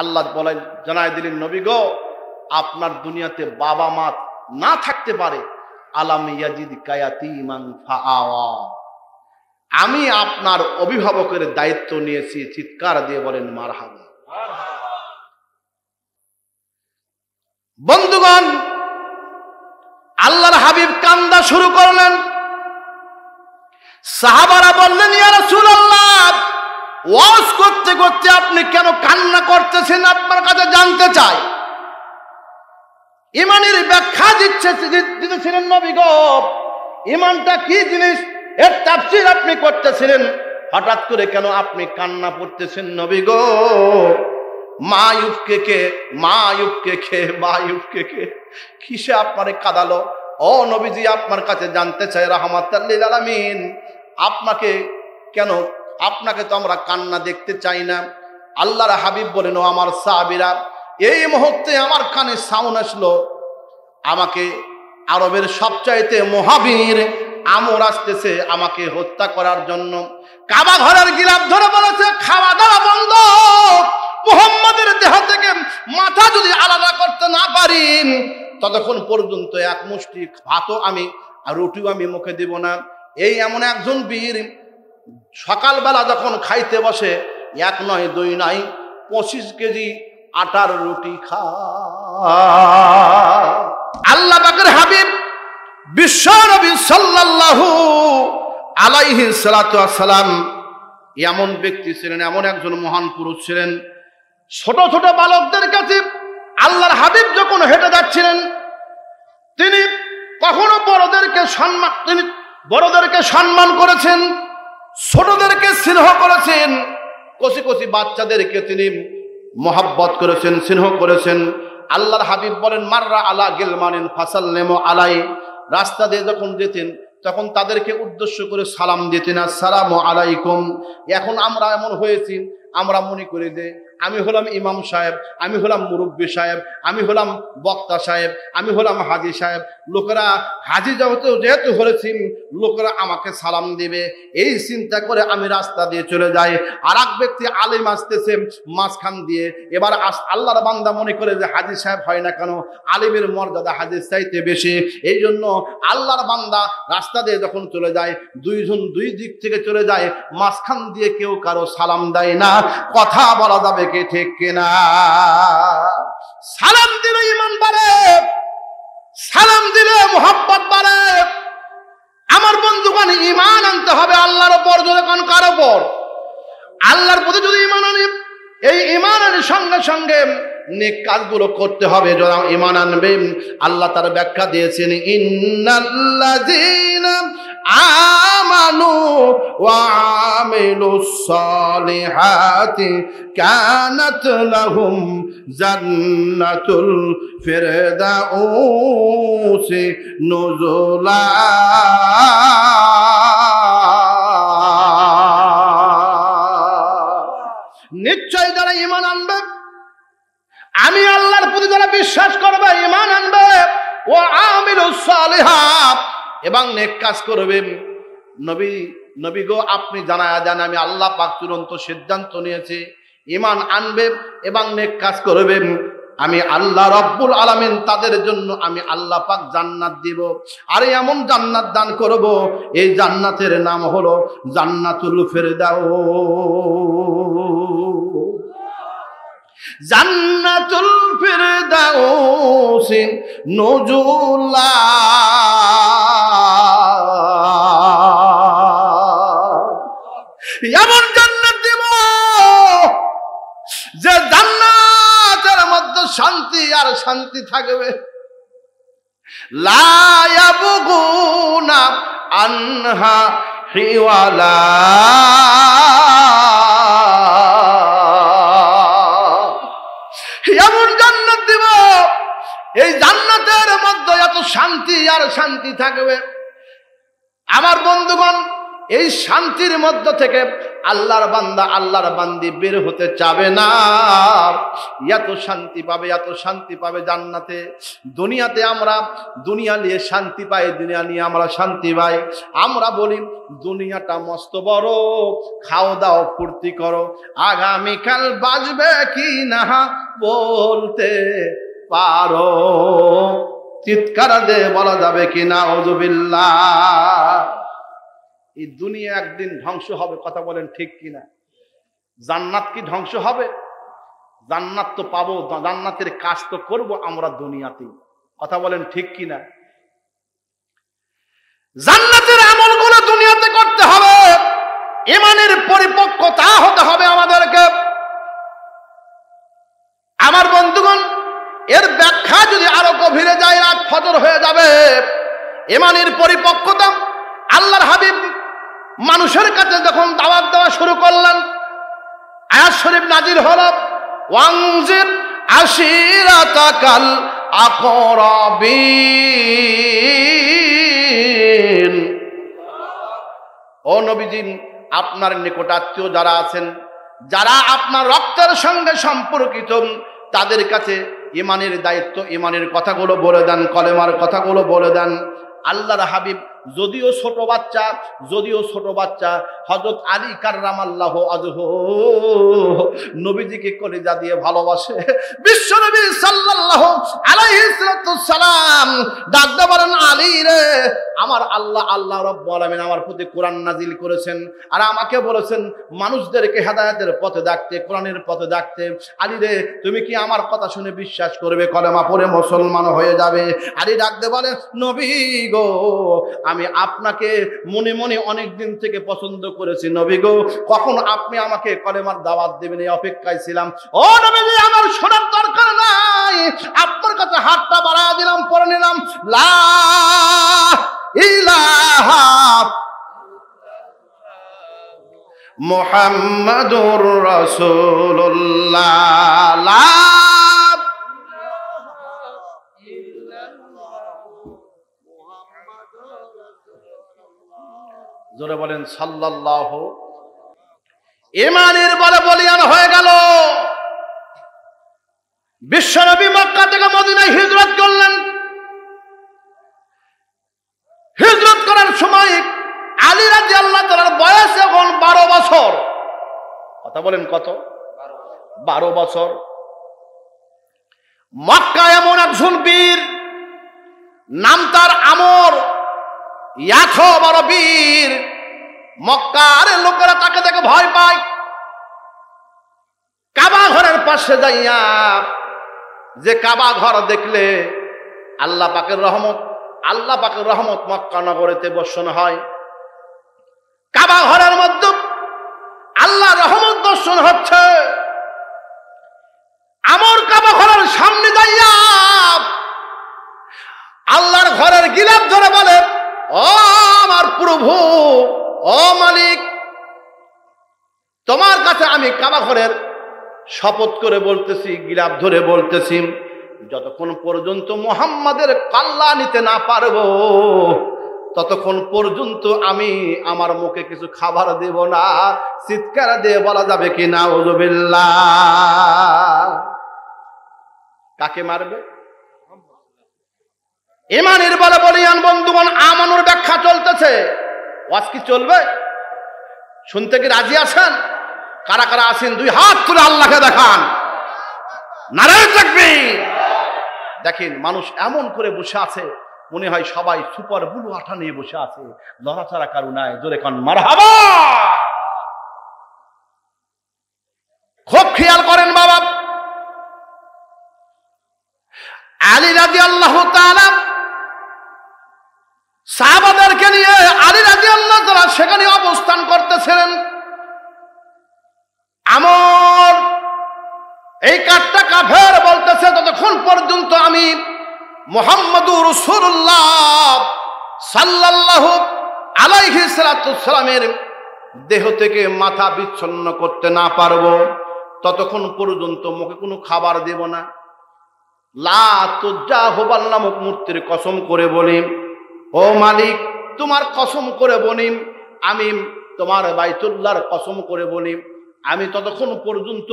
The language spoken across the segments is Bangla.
আল্লাহ বলেন, জানায় দিলেন, নবী গো, আপনার দুনিয়াতে বাবা মা না থাকতে পারে, আলাম ইয়াজিদকা ইয়াতীমান ফাআওয়া, আমি আপনার অভিভাবকের দায়িত্ব নিয়েছি। চিৎকার দিয়ে বলেন মারহাবা। বন্ধুগণ, আল্লাহর হাবিব কান্দা শুরু করলেন। সাহাবারা বললেন, ইয়া রাসূলুল্লাহ, ওয়াজ করতে করতে আপনি কেন কান্না করতেছেন? আপনার কাছে জানতে চাই। ইমানের ব্যাখ্যা দিতেছিলেন নবী গো, ইমানটা কি জিনিস এর তাফসীর আপনি করতেছিলেন, হঠাৎ করে কেন আপনি কান্না পড়তেছেন নবী গো? মায়ুবকে কিসে আপনারে কাঁদালো? ও নবীজি, আপনার কাছে জানতে চাই রাহমাতাল লিল আলামিন, আপনাকে কেন, আপনাকে তো আমরা কান্না দেখতে চাই না। আল্লাহর হাবিব বলেন, ও আমার সাহাবীরা, এই মুহূর্তে আমার কানে সাউন্ড আসলো, আমাকে আরবের সবচাইতে মহাবীর আমর আসতেছে আমাকে হত্যা করার জন্য। কাবা ঘরের গিলাফ ধরে বলেছে, খাওয়া দাওয়া বন্ধ, মুহাম্মাদের দেহ থেকে মাথা যদি আলাদা করতে না পারি ততক্ষণ পর্যন্ত এক মুষ্টি ভাতও আমি আর রুটিও আমি মুখে দিব না। এই এমন একজন বীর সকালবেলা যখন খাইতে বসে, এক নয় দুই নয় 25 কেজি আটার রুটি খায়। আল্লাহ পাকের হাবিব বিশ্ব নবী সাল্লাল্লাহু আলাইহি সাল্লাতু ওয়াস সালাম এমন ব্যক্তি ছিলেন, এমন একজন মহান পুরুষ ছিলেন। ছোট ছোট বালকদের কাছে আল্লাহর হাবিব যখন হেঁটে যাচ্ছিলেন, তিনি কখনো বড়দেরকে সম্মান করেছেন, ছোটদেরকে স্নেহ করেছেন, কচি কচি বাচ্চাদেরকে তিনি মহব্বত করেছেন, স্নেহ করেছেন। আল্লাহর হাবিব বলেন, মাররা আলা গিলমানিন ফাসাল্লিমু আলাই, রাস্তা দিয়ে যখন যেতেন তখন তাদেরকে উদ্দেশ্য করে সালাম দিতেন, আসসালামু আলাইকুম। এখন আমরা এমন হয়েছি, আমরা মনে করি যে আমি হলাম ইমাম সাহেব, আমি হলাম মুরব্বী সাহেব, আমি হলাম বক্তা সাহেব, আমি হলাম হাজী সাহেব, লোকেরা হাজী যেহেতু হয়েছি লোকেরা আমাকে সালাম দিবে, এই চিন্তা করে আমি রাস্তা দিয়ে চলে যাই। আর এক ব্যক্তি আলেম আসতেছে মাঝখান দিয়ে, এবার আল্লাহর বান্দা মনে করে যে হাজী সাহেব হয় না কেন, আলেমের মর্যাদা হাজীর চাইতে বেশি। এই জন্য আল্লাহর বান্দা রাস্তা দিয়ে যখন চলে যায়, দুইজন দুই দিক থেকে চলে যায়, মাঝখান দিয়ে কেউ কারো সালাম দেয় না। কথা বলা যাবে কি ঠিক কিনা? সালাম দিলে ঈমান বাড়ে, সালাম দিলে মুহাব্বত বাড়ে। আমার বন্ধুগণ, ঈমান আনতে হবে আল্লাহর উপর, যখন কার উপর? আল্লাহর প্রতি যদি ঈমান আনি, এই ঈমানের সঙ্গে সঙ্গে নেক কাজগুলো করতে হবে। যারা ঈমান আনবে, আল্লাহ তার ব্যাখ্যা দিয়েছেন, ইন্নাল্লাযীনা আমানু ওয়া আমিলুস সালিহাতি কানাত লাহুম জান্নাতুল ফিরদাউসি নুজুলা। নিশ্চয় যারা ঈমান আনবে, আমি আল্লাহর প্রতি যারা বিশ্বাস করবে, ঈমান আনবে, ও আমিলুস সালিহাত, এবং নেক কাজ করবে। নবী গো, আপনি জানায়া দেন, আমি আল্লাহ পাক চূড়ান্ত সিদ্ধান্ত নিয়েছি, ঈমান আনবে এবং নেক কাজ করবে, আমি আল্লাহ রব্বুল আলামিন তাদের জন্য আমি আল্লাহ পাক জান্নাত দিব। আর এমন জান্নাত দান করব, এই জান্নাতের নাম হলো জান্নাতুল ফিরদাউস। জান্নাতুল ফিরদাউস নুজুলা। এমন জান্নাত দেব যে জান্নাতের মধ্যে শান্তি আর শান্তি থাকবে। লা ইয়াবগুনা আনহা হিওয়ালা। এমন জান্নাত দিব, এই জান্নাতের মধ্যে এত শান্তি আর শান্তি থাকবে। আমার বন্ধুগণ, এই শান্তির মধ্য থেকে আল্লাহর বান্দা আল্লাহর বান্দি বের হতে চাবে না। এত শান্তি পাবে, এত শান্তি পাবে জান্নাতে। দুনিয়াতে আমরা দুনিয়া নিয়ে শান্তি পাই, দুনিয়া নিয়ে আমরা শান্তি পাই। আমরা বলি দুনিয়াটা মস্ত বড়, খাও দাও ফুর্তি করো, আগামীকাল বাজবে কি না বলতে পারো। চিৎকার দিয়ে বলা যাবে কি না আউযুবিল্লাহ। এই দুনিয়া একদিন ধ্বংস হবে, কথা বলেন ঠিক কিনা? জান্নাত কি ধ্বংস হবে? জান্নাত তো পাবো, জান্নাতের কাজ তো করব আমরা দুনিয়াতেই, কথা বলেন ঠিক কিনা? জান্নাতের আমলগুলো দুনিয়াতে করতে হবে, ঈমানের পরিপক্কতা হতে হবে আমাদেরকে। আমার বন্ধুগণ, এর ব্যাখ্যা যদি আরো গভীরে যায় রাত ফজর হয়ে যাবে। ঈমানের পরিপক্কতা, আল্লাহর হাবিব মানুষের কাছে যখন দাওয়াত দেওয়া শুরু করলেন, আয়াত শরীফ নাজিল হলো, ওয়ানজির আশিরাতাকাল আকরাবিন। ও নবীজি, আপনার নিকট আত্মীয় যারা আছেন, যারা আপনার রক্তের সঙ্গে সম্পর্কিত, তাদের কাছে ঈমানের দায়িত্ব, ঈমানের কথাগুলো বলে দেন, কলেমার কথাগুলো বলে দেন। আল্লাহর হাবিব যদিও ছোট বাচ্চা হযরত আলী কাররামাল্লাহু ওয়াজহু নবীজিকে কলিজা দিয়ে ভালোবাসে। বিশ্বনবী সাল্লাল্লাহু আলাইহি সাল্লাম ডাকতে বলেন, আলী রে, আমার আল্লাহ রাব্বুল আলামিন আমার প্রতি কোরআন নাজিল করেছেন, আর আমাকে বলেছেন মানুষদেরকে হেদায়েতের পথে ডাকতে, কোরআনের পথে ডাকতে। আলী রে, তুমি কি আমার কথা শুনে বিশ্বাস করবে, কলেমা পড়ে মুসলমান হয়ে যাবে? আলী ডাকতে বলে, নবী গো, আমি আপনাকে মনে মনে অনেক দিন থেকে পছন্দ করেছি নবী গো, কখন আপনি আমাকে কলেমার দাওয়াত দেবেন এই অপেক্ষায় ছিলাম। ও নবীজি, আমার শোনার দরকার নাই, আপনার কাছে হাতটা বাড়ায় দিলাম, পড়ে নিলাম লা ইলাহা মুহাম্মাদুর রাসূলুল্লাহ, লা জোরে বলেন সাল্লাল্লাহু। ঈমানের বলে বলিয়ান হয়ে গেল। বিশ্বনবী মক্কা থেকে মদিনায় হিজরত করলেন। হিজরত করার সময় আলী রাদিয়াল্লাহু তাআলার বয়স এখন 12 বছর। কথা বলেন কত? 12 বছর। মক্কা এমন একজন বীর, নাম তার আমর, এত বড় বীর, মক্কার লোকেরা তাকে দেখে ভয় পায়। কাবা ঘরের পাশে যাইয়া, যে কাবা ঘর দেখলে আল্লাহ পাকের রহমত মক্কা নগরীতে বর্ষণ হয়। কাবা ঘরের মধ্যে আল্লাহ রহমত বর্ষণ হচ্ছে। আমর কাবা ঘরের সামনে যাইয়া আল্লাহর ঘরের গিলাফ ধরে বলে, ও আমার প্রভু, ও মালিক, তোমার কাছে আমি কাবা ঘরের শপথ করে বলতেছি, গিলাফ ধরে বলতেছি, যতক্ষণ পর্যন্ত মুহাম্মাদের কাল্লা নিতে না পারবো ততক্ষণ পর্যন্ত আমি আমার মুখে কিছু খাবার দেব না। চিৎকার দিয়ে বলা যাবে কি না আউযুবিল্লাহ? কাকে মারবে? ঈমানের বলে বলিয়ান বন্ধুগণ, আমানুর ব্যাখ্যা চলতেছে। ওয়াজ কি চলবে? শুনতে কি রাজি আছেন? কারা কারা আছেন দুই হাত তুলে আল্লাহকে দেখান। নারায়ে তাকবীর। দেখেন, মানুষ এমন করে বসে আছে, মনে হয় সবাই সুপার বুলু আঠা নিয়ে বসে আছে, লড়াচড়া কারু নাই। জোরে কান মারহাবা। খুব খেয়াল করেন বাবা, আলী রাদিয়াল্লাহু তাআলা সাহাবাদেরকে নিয়ে আলী রাদিয়াল্লাহু তাআলা সেখানে অবস্থান করতেছিলেন। আমর এই কাঠটা কাফের বলতেছে, ততক্ষণ পর্যন্ত আমি মুহাম্মাদুর রাসূলুল্লাহ সাল্লাল্লাহু আলাইহি সাল্লামের দেহ থেকে মাথা বিচ্ছিন্ন করতে না পারবো ততক্ষণ পর্যন্ত মুখে কোনো খাবার দেব না। লা তুজ্জা হুবাল নামক মূর্তির কসম করে বলি, ও মালিক, তোমার কসম করে বলি, আমি তোমার বাইতুল্লাহর কসম করে বলি, আমি ততক্ষণ পর্যন্ত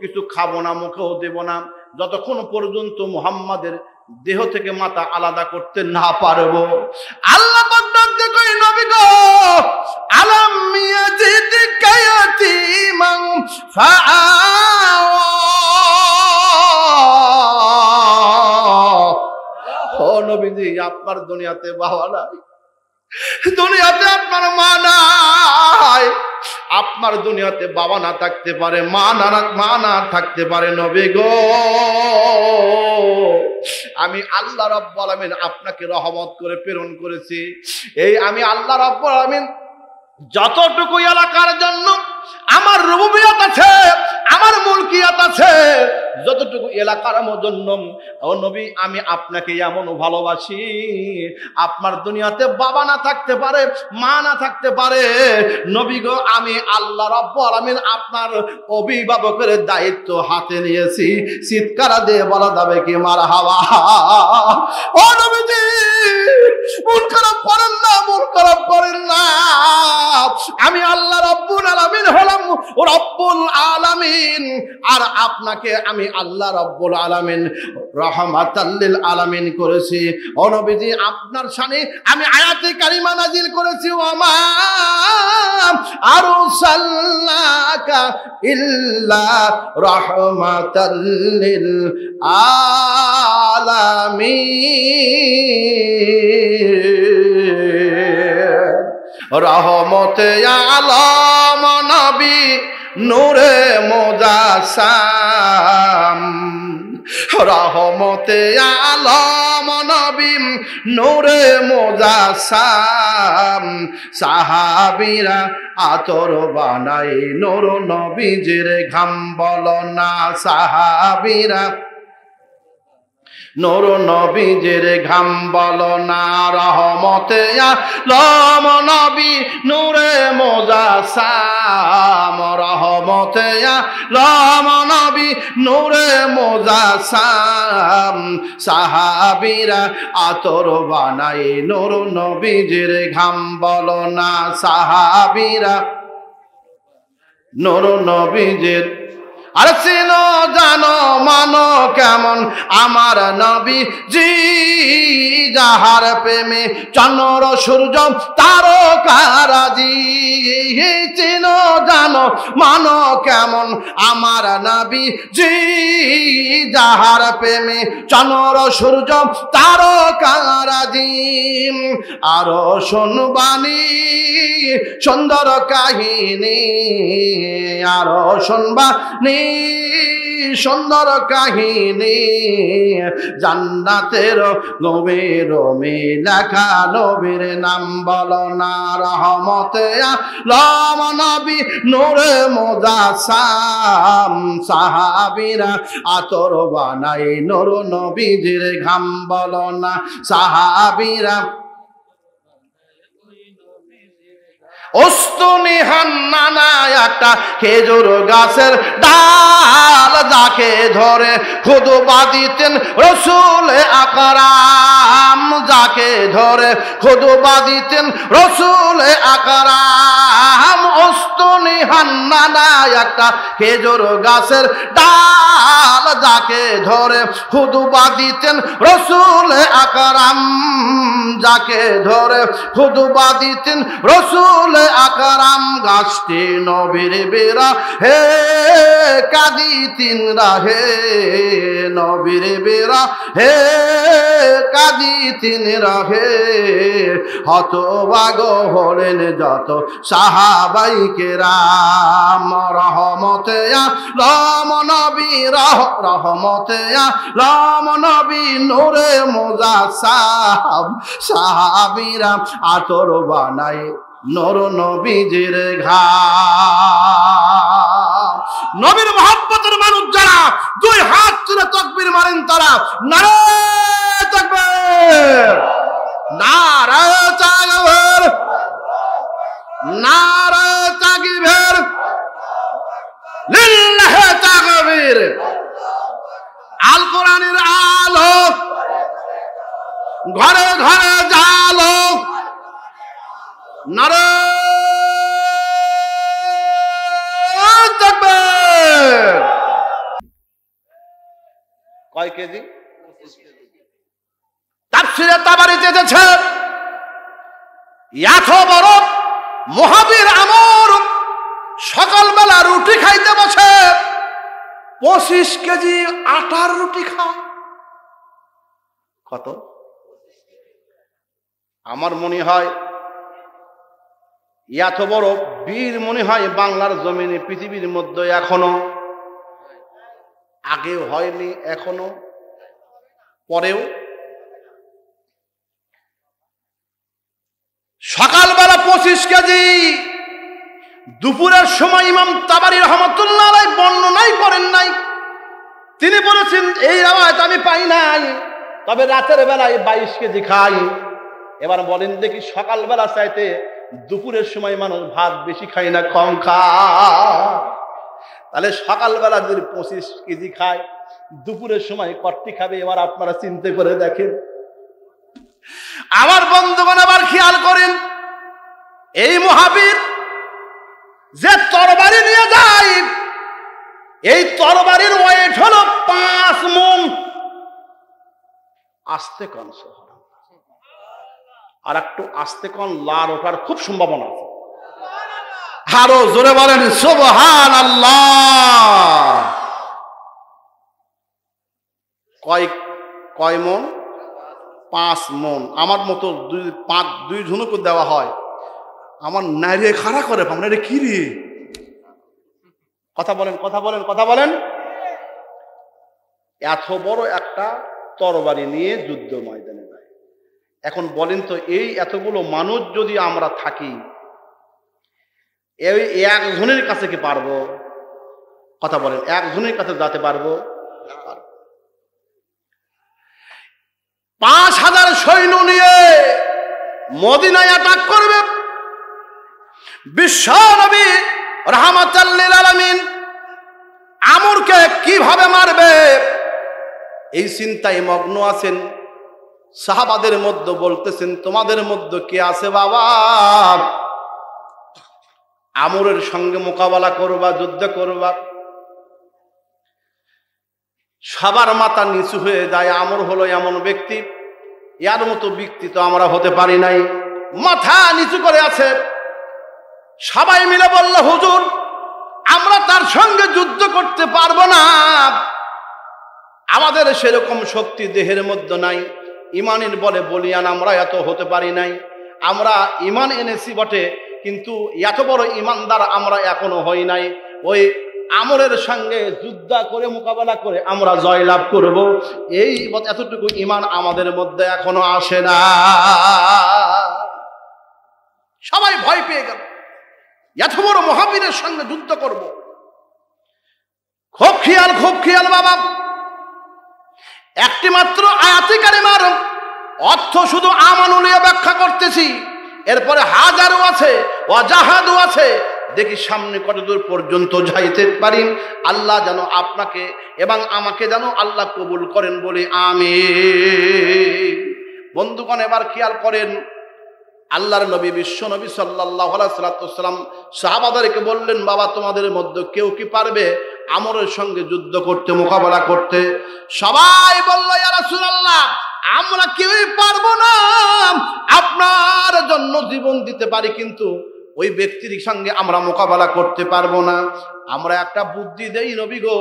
কিছু খাবো না, মুখেও দেব না, যতক্ষণ পর্যন্ত মুহাম্মাদের দেহ থেকে মাথা আলাদা করতে না পারবো। আল্লাহ বলতে কই নবী গো, আলাম ইয়াজিদকা ইয়াতীমান ফাআওয়া, ও নবীজি আপনার দুনিয়াতে বাবা নাই, দুনিয়াতে আপনার মা নাই, আপনার দুনিয়াতে বাবা না থাকতে পারে, মা না থাকতে পারে। নবী গো আমি আল্লাহ রাব্বুল আলামিন আপনাকে রহমত করে প্রেরণ করেছি। এই আমি আল্লাহ রাব্বুল আলামিন যতটুকু এলাকার জন্য আমার রুবুবিয়ত আছে, আমার মুলকিয়াত আছে, যতটুকু এলাকার জন্য ও নবী আমি আপনাকে এমন ভালোবাসি, আপনার দুনিয়াতে বাবা না থাকতে পারে, মা না থাকতে পারে, নবী গো আমি আল্লাহ রাব্বুল আলামিন আপনার অভিভাবকের দায়িত্ব হাতে নিয়েছি। চিৎকার দিয়ে বলা যাবে কি মারহাবা। ও নবীজি মন খারাপ করেন না, মন খারাপ করেন না, আমি আল্লাহ রাব্বুল আলামিন হলাম রব্বুল আলামিন, আর আপনাকে আমি আল্লাহ রাব্বুল আলামিন রাহমাতাল লিল আলামিন করেছি। ও নবীজি আপনার শানে আমি আয়াতে কারিমা নাজিল করেছি, ওমা আরসালনাকা ইল্লা রাহমাতাল লিল আলামিন। রহমতে আলম নবী নূরে মুজাসসাম, রহমতে আলম নবী নূরে মুজাসসাম, সাহাবীরা আতর বানাই নূর নবীজির ঘাম বলো না, সাহাবীরা নূর নবীজির ঘাম বলো না। রহমতে আলম নবী নূরে মুজাসসাম, রহমতে আলম নবী নূরে মুজাসসাম, সাহাবীরা আতর বানাই নূর নবীজির ঘাম বলো না, সাহাবীরা নূর নবীজির। আর চিনো জানো মানো কেমন আমার নবী জি, যাহার প্রেমে চন্দ্র সূর্য তারকারাজি। চিনো জানো মানো কেমন আমার নবী জি, যাহার প্রেমে চন্দ্র সূর্য তারকারাজি। আরো শুনবানি সুন্দর কাহিনী, আরো শুনবানি সুন্দর কাহিনী, জান্নাতের নবীর লেখা নবীর নাম বলো না। রহমতে আলম নবী নূরে মুজাসসাম, সাহাবীরা আতর বানাই নূর নবীজির ঘাম বলো না, সাহাবীরা ওস্তুনি হান্নানা একটা খেজুর গাছের ডাল, যাকে ধরে খুদবা দিতেন রসুল আকরাম, যাকে ধরে খুদবা দিতেন রসুল আকরাম। ওস্তুনি হান্নানা একটা খেজুর গাছের ডাল, যাকে ধরে খুদবা দিতেন রসুল আকরাম, যাকে ধরে খুদবা দিতেন রসুল আকরাম। গাছটি নবীর বেরা হে কাঁদিতেন রাহে, নবীর বেরা হে কাঁদিতেন রাহে। হতভাগ হলেন যত সাহাবাই কেরাম, রহমতে আলম নবী রহমতে আলম নবী নূরে মুজাসসাম, সাহাবীরা আতর বানাই নূর নবীজির ঘাম। নবীর মহব্বতের মানুষ যারা দুই হাত তুলে তাকবীর মারেন তারা নারে তাকবীর, নারে তাকবীর, নারে তাকবীর, লিল্লাহি তাকবীর। আল কোরআনের আলো ঘরে ঘরে জালো, নারে কয় কেজি? তাফসীরে তাবারীতে এসেছে এত বড় মুহাবির আমর সকালবেলা রুটি খাইতে বসে 25 কেজি আটার রুটি খায়। কত? আমার মনে হয় এত বড় বীর মনে হয় বাংলার জমিনে পৃথিবীর মধ্যে এখনো, আগেও হয়নি, এখনো পরেও। সকালবেলা 25 কেজি, দুপুরের সময় ইমাম তাবারী রাহমাতুল্লাহ আলাইহি বর্ণনাই করেন নাই, তিনি বলেছেন এই রাওয়ায়াত আমি পাই নাই, তবে রাতের বেলায় 22 কেজি খাই। এবার বলেন দেখি সকালবেলা চাইতে দুপুরের সময় মানুষ ভাত বেশি খায় না কম খায়? তাহলে সকালবেলা যদি 25 কেজি খায়, দুপুরের সময় কতটি খাবে এবার আপনারা চিন্তা করে দেখেন। আমার বন্ধুগণ আবার খেয়াল করেন, এই মুহাবির যে তরবারি নিয়ে যায়, এই তরবারির ওয়েট হলো 5 মণ। আস্তে কন, আর একটু আস্তে কন, লার ওঠার খুব সম্ভাবনা আছে। আরো জোরে বলেন সুবহানাল্লাহ। কয় মণ? 5 মণ। আমার মতো দুই ঝুনুক দেওয়া হয়, আমার নাইরে খাড়া করে পাবো না, রে কি রে? কথা বলেন, কথা বলেন, কথা বলেন। এত বড় একটা তরবারি নিয়ে যুদ্ধ ময়দানে যায়। এখন বলেন তো, এই এতগুলো মানুষ যদি আমরা থাকি, এই একজনের কাছে কি পারবো? কথা বলেন, একজনের কাছে যেতে পারবো? 5000 সৈন্য নিয়ে মদিনায় অ্যাটাক করবে। বিশ্ব নবী রাহমাতাল লিল আলামিন আমরকে কিভাবে মারবে এই চিন্তায় মগ্ন আছেন। সাহাবাদের মধ্যে বলতেছেন, তোমাদের মধ্যে কে আছে বাবা আমরের সঙ্গে মোকাবেলা করবা, যুদ্ধ করবা? সবার মাথা নিচু হয়ে যায়। আমর হলো এমন ব্যক্তি, ইয়ার মতো ব্যক্তি তো আমরা হতে পারি নাই। মাথা নিচু করে আছে। সবাই মিলে বলল, হুজুর আমরা তার সঙ্গে যুদ্ধ করতে পারবো না, আমাদের সেরকম শক্তি দেহের মধ্যে নাই, ইমানের বলে বলিয়ান আমরা এত হতে পারি নাই। আমরা ইমান এনেছি বটে, কিন্তু এত বড় ইমানদার আমরা এখনো হই নাই। ওই আমরের সঙ্গে যুদ্ধ করে মোকাবেলা করে আমরা জয়লাভ করব, এই এতটুকু ইমান আমাদের মধ্যে এখনো আসে না। সবাই ভয় পেয়ে গেল, এত বড় মুহাবিরের সঙ্গে যুদ্ধ করব। খুব খেয়াল, খুব খেয়াল বাবা। একটি মাত্র আয়াতে কারিমার অর্থ শুধু আমানু নিয়ে ব্যাখ্যা করতেছি, এরপরে হাজারও আছে, ওয়াজাহাদও আছে। দেখি সামনে কতদূর পর্যন্ত যাইতে পারি। আল্লাহ যেন আপনাকে এবং আমাকে যেন আল্লাহ কবুল করেন বলে আমিন। বন্ধুগণ এবার খেয়াল করেন, আল্লাহর নবী বিশ্ব নবী সাল্লাল্লাহু আলাইহি ওয়াসাল্লাম সাহাবাদেরকে বললেন, বাবা তোমাদের মধ্যে কেউ কি পারবে আমরের সঙ্গে যুদ্ধ করতে, মোকাবেলা করতে? সবাই বলল, ইয়া রাসূলুল্লাহ আমরা কেউই পারবো না, আপনার জন্য জীবন দিতে পারি, কিন্তু ওই ব্যক্তির সঙ্গে আমরা মোকাবেলা করতে পারবো না। আমরা একটা বুদ্ধি দেই নবী গো,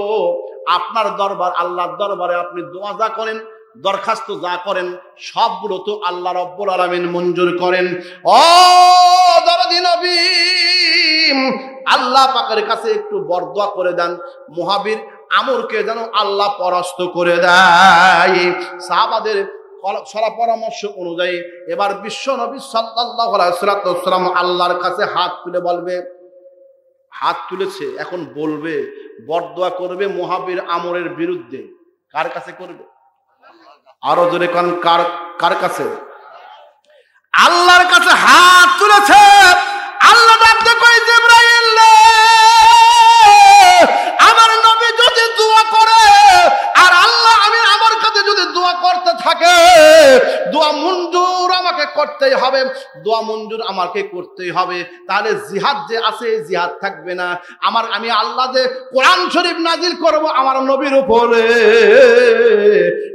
আপনার দরবার, আল্লাহর দরবারে আপনি দোয়া যা করেন, দরখাস্ত যা করেন, সবগুলো তো আল্লাহ রব্বুল আলামিন মঞ্জুর করেন। ও দরদি নবী, আল্লাহ পাকের কাছে একটু বরদোয়া করে দেন, মুহাবির আমরকে যেন আল্লাহ পরাস্ত করে দেয়। সাহাবাদের সারা পরামর্শ অনুযায়ী এবার বিশ্ব নবী সাল্লাল্লাহু আলাইহি ওয়াসাল্লাম আল্লাহর কাছে হাত তুলে বলবে, হাত তুলেছে, এখন বলবে, বরদোয়া করবে মুহাবির আমরের বিরুদ্ধে। কার কাছে করবে? আরো জোরে কোন, কার কাছে? আল্লাহর কাছে হাত তুলেছে। আল্লাহ ডাকতে কই, জিবরাইল আমার নবী যদি দোয়া করে আর আল্লাহ আমি আমার কাছে যদি দোয়া করতে থাকে, দোয়া মঞ্জুর আমাকে করতেই হবে, দোয়া মঞ্জুর আমাকে করতেই হবে, তাহলে জিহাদ যে আছে জিহাদ থাকবে না। আমি আল্লাহ যে কোরআন শরীফ নাজিল করব আমার নবীর উপরে,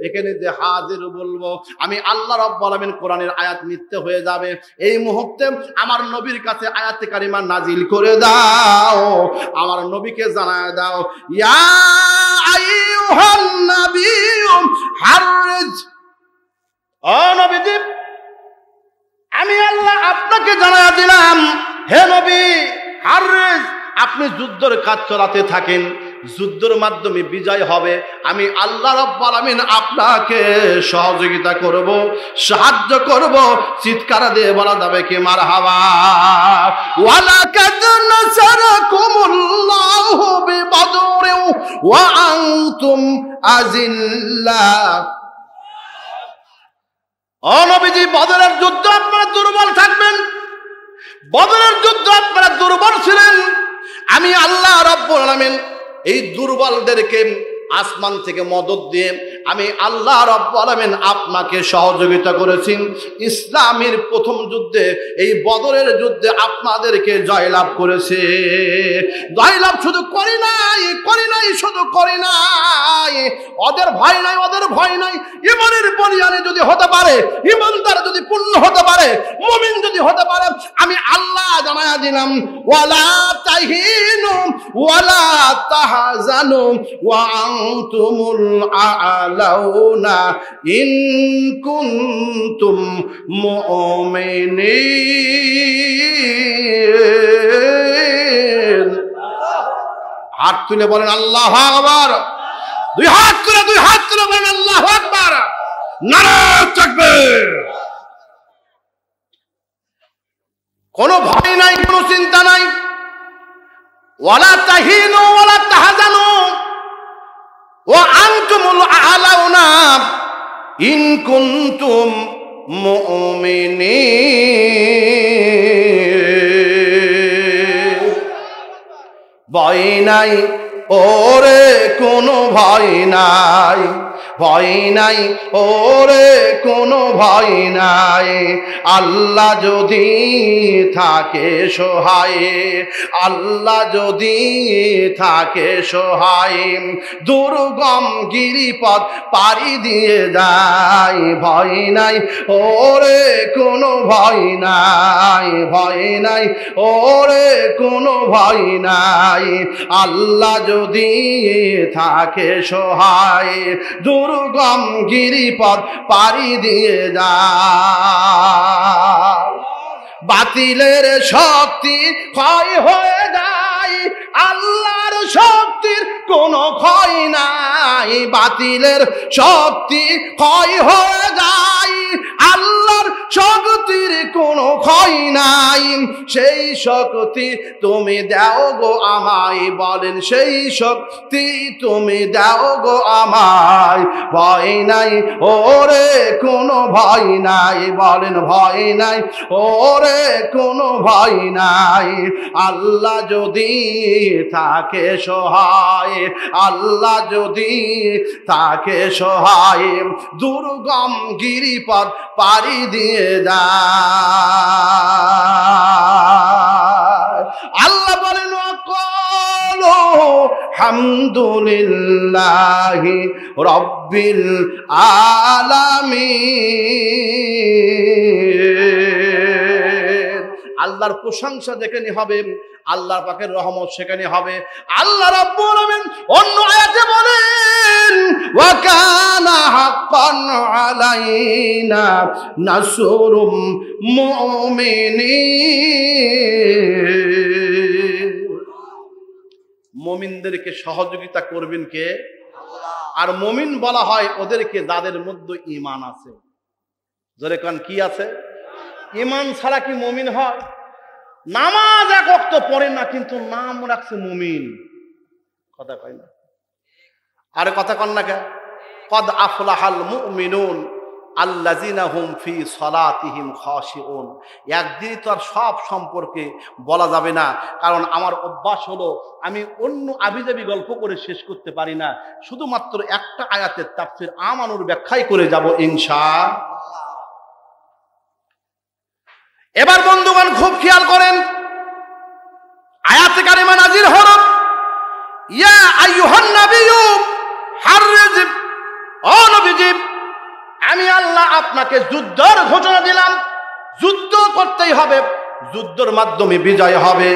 এখানে যে হাজির বলবো আমি আল্লাহ রাব্বুল আলামিন, কোরআনের আয়াত মিথ্যে হয়ে যাবে। এই মুহূর্তে আমার নবীর কাছে আয়াতে কারিমা নাজিল করে দাও, আমার নবীকে জানায় দাও, ইয়া আইয়ুহান নাবিয়্যু হাররিজ, ও নবীজি আমি আল্লাহ আপনাকে জানায় দিলাম, হে নবী হাররিজ, আপনি যুদ্ধের কাজ চালাতে থাকেন, যুদ্ধের মাধ্যমে বিজয় হবে, আমি আল্লাহ রাব্বুল আলামিন আপনাকে সহযোগিতা করব, সাহায্য করব। চিৎকার দিয়ে বলা যাবে কি মারহাবা। ওয়ালাকাদ নাসারাকুমুল্লাহু বিবদরিন ওয়া আনতুম আযিল্লা। ও নবীজি বদরের যুদ্ধ আপনারা দুর্বল থাকবেন, বদরের যুদ্ধ আপনারা দুর্বল ছিলেন, আমি আল্লাহ রাব্বুল আলামিন এই দুর্বলদেরকে আসমান থেকে মদদ দিয়ে আমি আল্লাহ রাব্বুল আলামিন আপনাকে সহযোগিতা করেছি। ইসলামের প্রথম যুদ্ধে এই বদরের যুদ্ধে আপনাদেরকে জয়লাভ করেছে। জয়লাভ শুধু করি নাই শুধু করি নাই, ওদের ভয় নাই, ওদের ভয় নাই। ইমানের বলিয়ানে যদি হতে পারে, ইমানদার যদি পূর্ণ হতে পারে, মুমিন যদি হতে পারে, আমি আল্লাহ জানায়া দিলাম, ওয়ালা তাহিনু ওয়ালা তাহজানু ওয়া আনতুমুল আ'লাউনা ইন কুনতুম মুমিনিন। হাত তুলে বলেন আল্লাহু আকবার, দুই হাত তুলে বলেন আল্লাহু আকবার, নারে তাকবীর। কোনো ভয় নাই, কোনো চিন্তা নাই। ওয়ালা তাহিনু ওয়ালা তাহজানু ওয়া আনতুমুল আ'লাউনা ইন কুনতুম মুমিনিন। ভয় নাই ওরে কোনো ভয় নাই, ভয় নাই ওরে কোনো ভয় নাই। আল্লাহ যদি থাকে সহায়, আল্লাহ যদি থাকে সহায়, দুর্গম গিরিপথ পাড়ি দিয়ে যায়। ভয় নাই ওরে কোনো ভয় নাই, ভয় নাই ওরে কোনো ভয় নাই। আল্লাহ যদি থাকে সহায়, দুর্গম গিরিপথ পাড়ি দিয়ে যায়। বাতিলের শক্তি ক্ষয় হয়ে যায়, আল্লাহর শক্তির কোনো ক্ষয় নাই। বাতিলের শক্তি ক্ষয় হয়ে যায়, আল্লাহর শক্তির কোনো ক্ষয় নাই। সেই শক্তি তুমি দাও গো আমায়, বলেন সেই শক্তি তুমি দাও গো আমায়। ভয় নাই ওরে কোনো ভয় নাই, বলেন ভয় নাই ওরে কোনো ভয় নাই। আল্লাহ যদি থাকে সহায়, আল্লাহ যদি থাকে সহায়, দুর্গম গিরিপথ পাড়ি দিয়ে যায়। আল্লাহ বলেন ওয়াকালু হামদুলিল্লাহি রাব্বিল আলামিন। আল্লাহর প্রশংসা যেখানে হবে, আল্লাহর পাকের রহমত সেখানে হবে। আল্লাহ রাব্বুল আলামিন অন্য আয়াতে বলেন, ওয়া কানা হাক্কান আলাইনা নাসরুল মুমিনিন। মুমিনদেরকে সহযোগিতা করবেন কে? আর মুমিন বলা হয় ওদেরকে যাদের মধ্যে ঈমান আছে। জোরে কোন কি আছে? ঈমান ছাড়া কি মুমিন হয়? নামাজ এক ওয়াক্ত পড়ে না, কিন্তু নাম রাখছে মুমিন। কথা কয় না, আরে কথা কন না কে? কদ আফলাহাল মুমিনুন আল্লাযিনা হুম ফি সালাতিহিম খাশিউন। একদিন তো আর সব সম্পর্কে বলা যাবে না, কারণ আমার অভ্যাস হলো আমি অন্য আবিজাবি গল্প করে শেষ করতে পারি না। শুধুমাত্র একটা আয়াতের তাফসীর আমানুর ব্যাখ্যাই করে যাব ইনশাআল্লাহ। এবার বন্ধুগণ খুব খেয়াল করেন, আয়াতে কারিমা নাজিল হলো, ইয়া আইয়ুহান নাবিয়্যু হাররিজ, ও নবীজি আমি আল্লাহ আপনাকে যুদ্ধের ঘোষণা দিলাম, যুদ্ধ করতেই হবে, যুদ্ধের মাধ্যমে বিজয় হবে।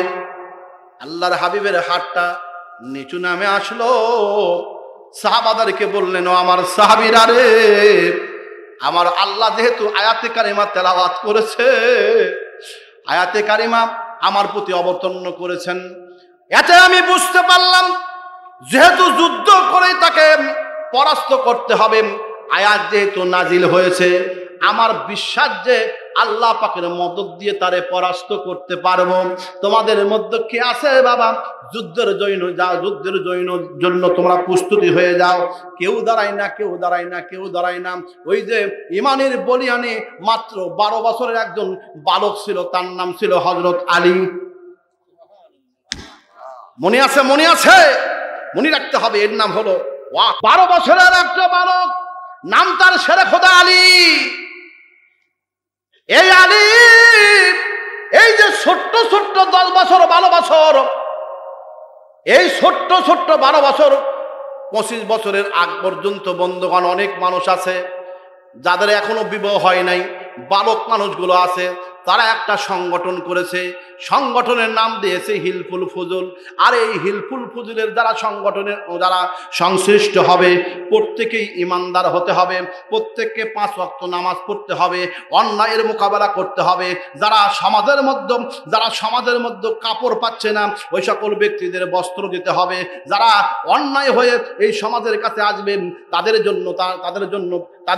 আল্লাহর হাবিবের হাতটা নিচু নামে আসলো, সাহাবাদেরকে বললেন, ও আমার সাহাবীরা রে, আমার আল্লাহ যেহেতু আয়াতে কারিমা তেলাওয়াত করেছে, আয়াতে কারিমা আমার প্রতি অবতীর্ণ করেছেন, এতে আমি বুঝতে পারলাম যেহেতু যুদ্ধ করেই তাকে পরাস্ত করতে হবে, আয়াত যেহেতু নাজিল হয়েছে, আমার বিশ্বাস যে আল্লাহ পাকের মদদ দিয়ে তারে পরাস্ত করতে পারবো। তোমাদের মধ্যে কে আছে বাবা যুদ্ধের জন্য যাও, যুদ্ধের জন্য তোমরা প্রস্তুতি হয়ে যাও। কেউ দাঁড়ায় না, কেউ দাঁড়ায় না, কেউ দাঁড়ায় না। ওই যে ইমানের বলিয়ানে মাত্র 12 বছরের একজন বালক ছিল, তার নাম ছিল হযরত আলী। মনে আছে? মনে আছে? মনে রাখতে হবে, এর নাম হলো 12 বছরের একটা বালক, নাম তার শেরে খোদা আলী। এই আলী, এই যে ছোট্ট ছোট্ট 10 বছর 12 বছর, এই ছোট্ট ছোট্ট 12 বছর 25 বছরের আগ পর্যন্ত বন্ধুগণ অনেক মানুষ আছে যাদের এখনো বিবাহ হয় নাই, বালক মানুষগুলো আছে, তারা একটা সংগঠন করেছে, সংগঠনের নাম দিয়েছে হিলফুল ফুজুল। আর এই হিলফুল ফুজুলের দ্বারা সংগঠনের যারা সংশ্লিষ্ট হবে প্রত্যেকেই ইমানদার হতে হবে, প্রত্যেককে 5 ওয়াক্ত নামাজ পড়তে হবে, অন্যায়ের মোকাবেলা করতে হবে। যারা সমাজের মধ্যে কাপড় পাচ্ছে না ওই সকল ব্যক্তিদের বস্ত্র দিতে হবে। যারা অন্যায় হয়ে এই সমাজের কাছে আসবেন তাদের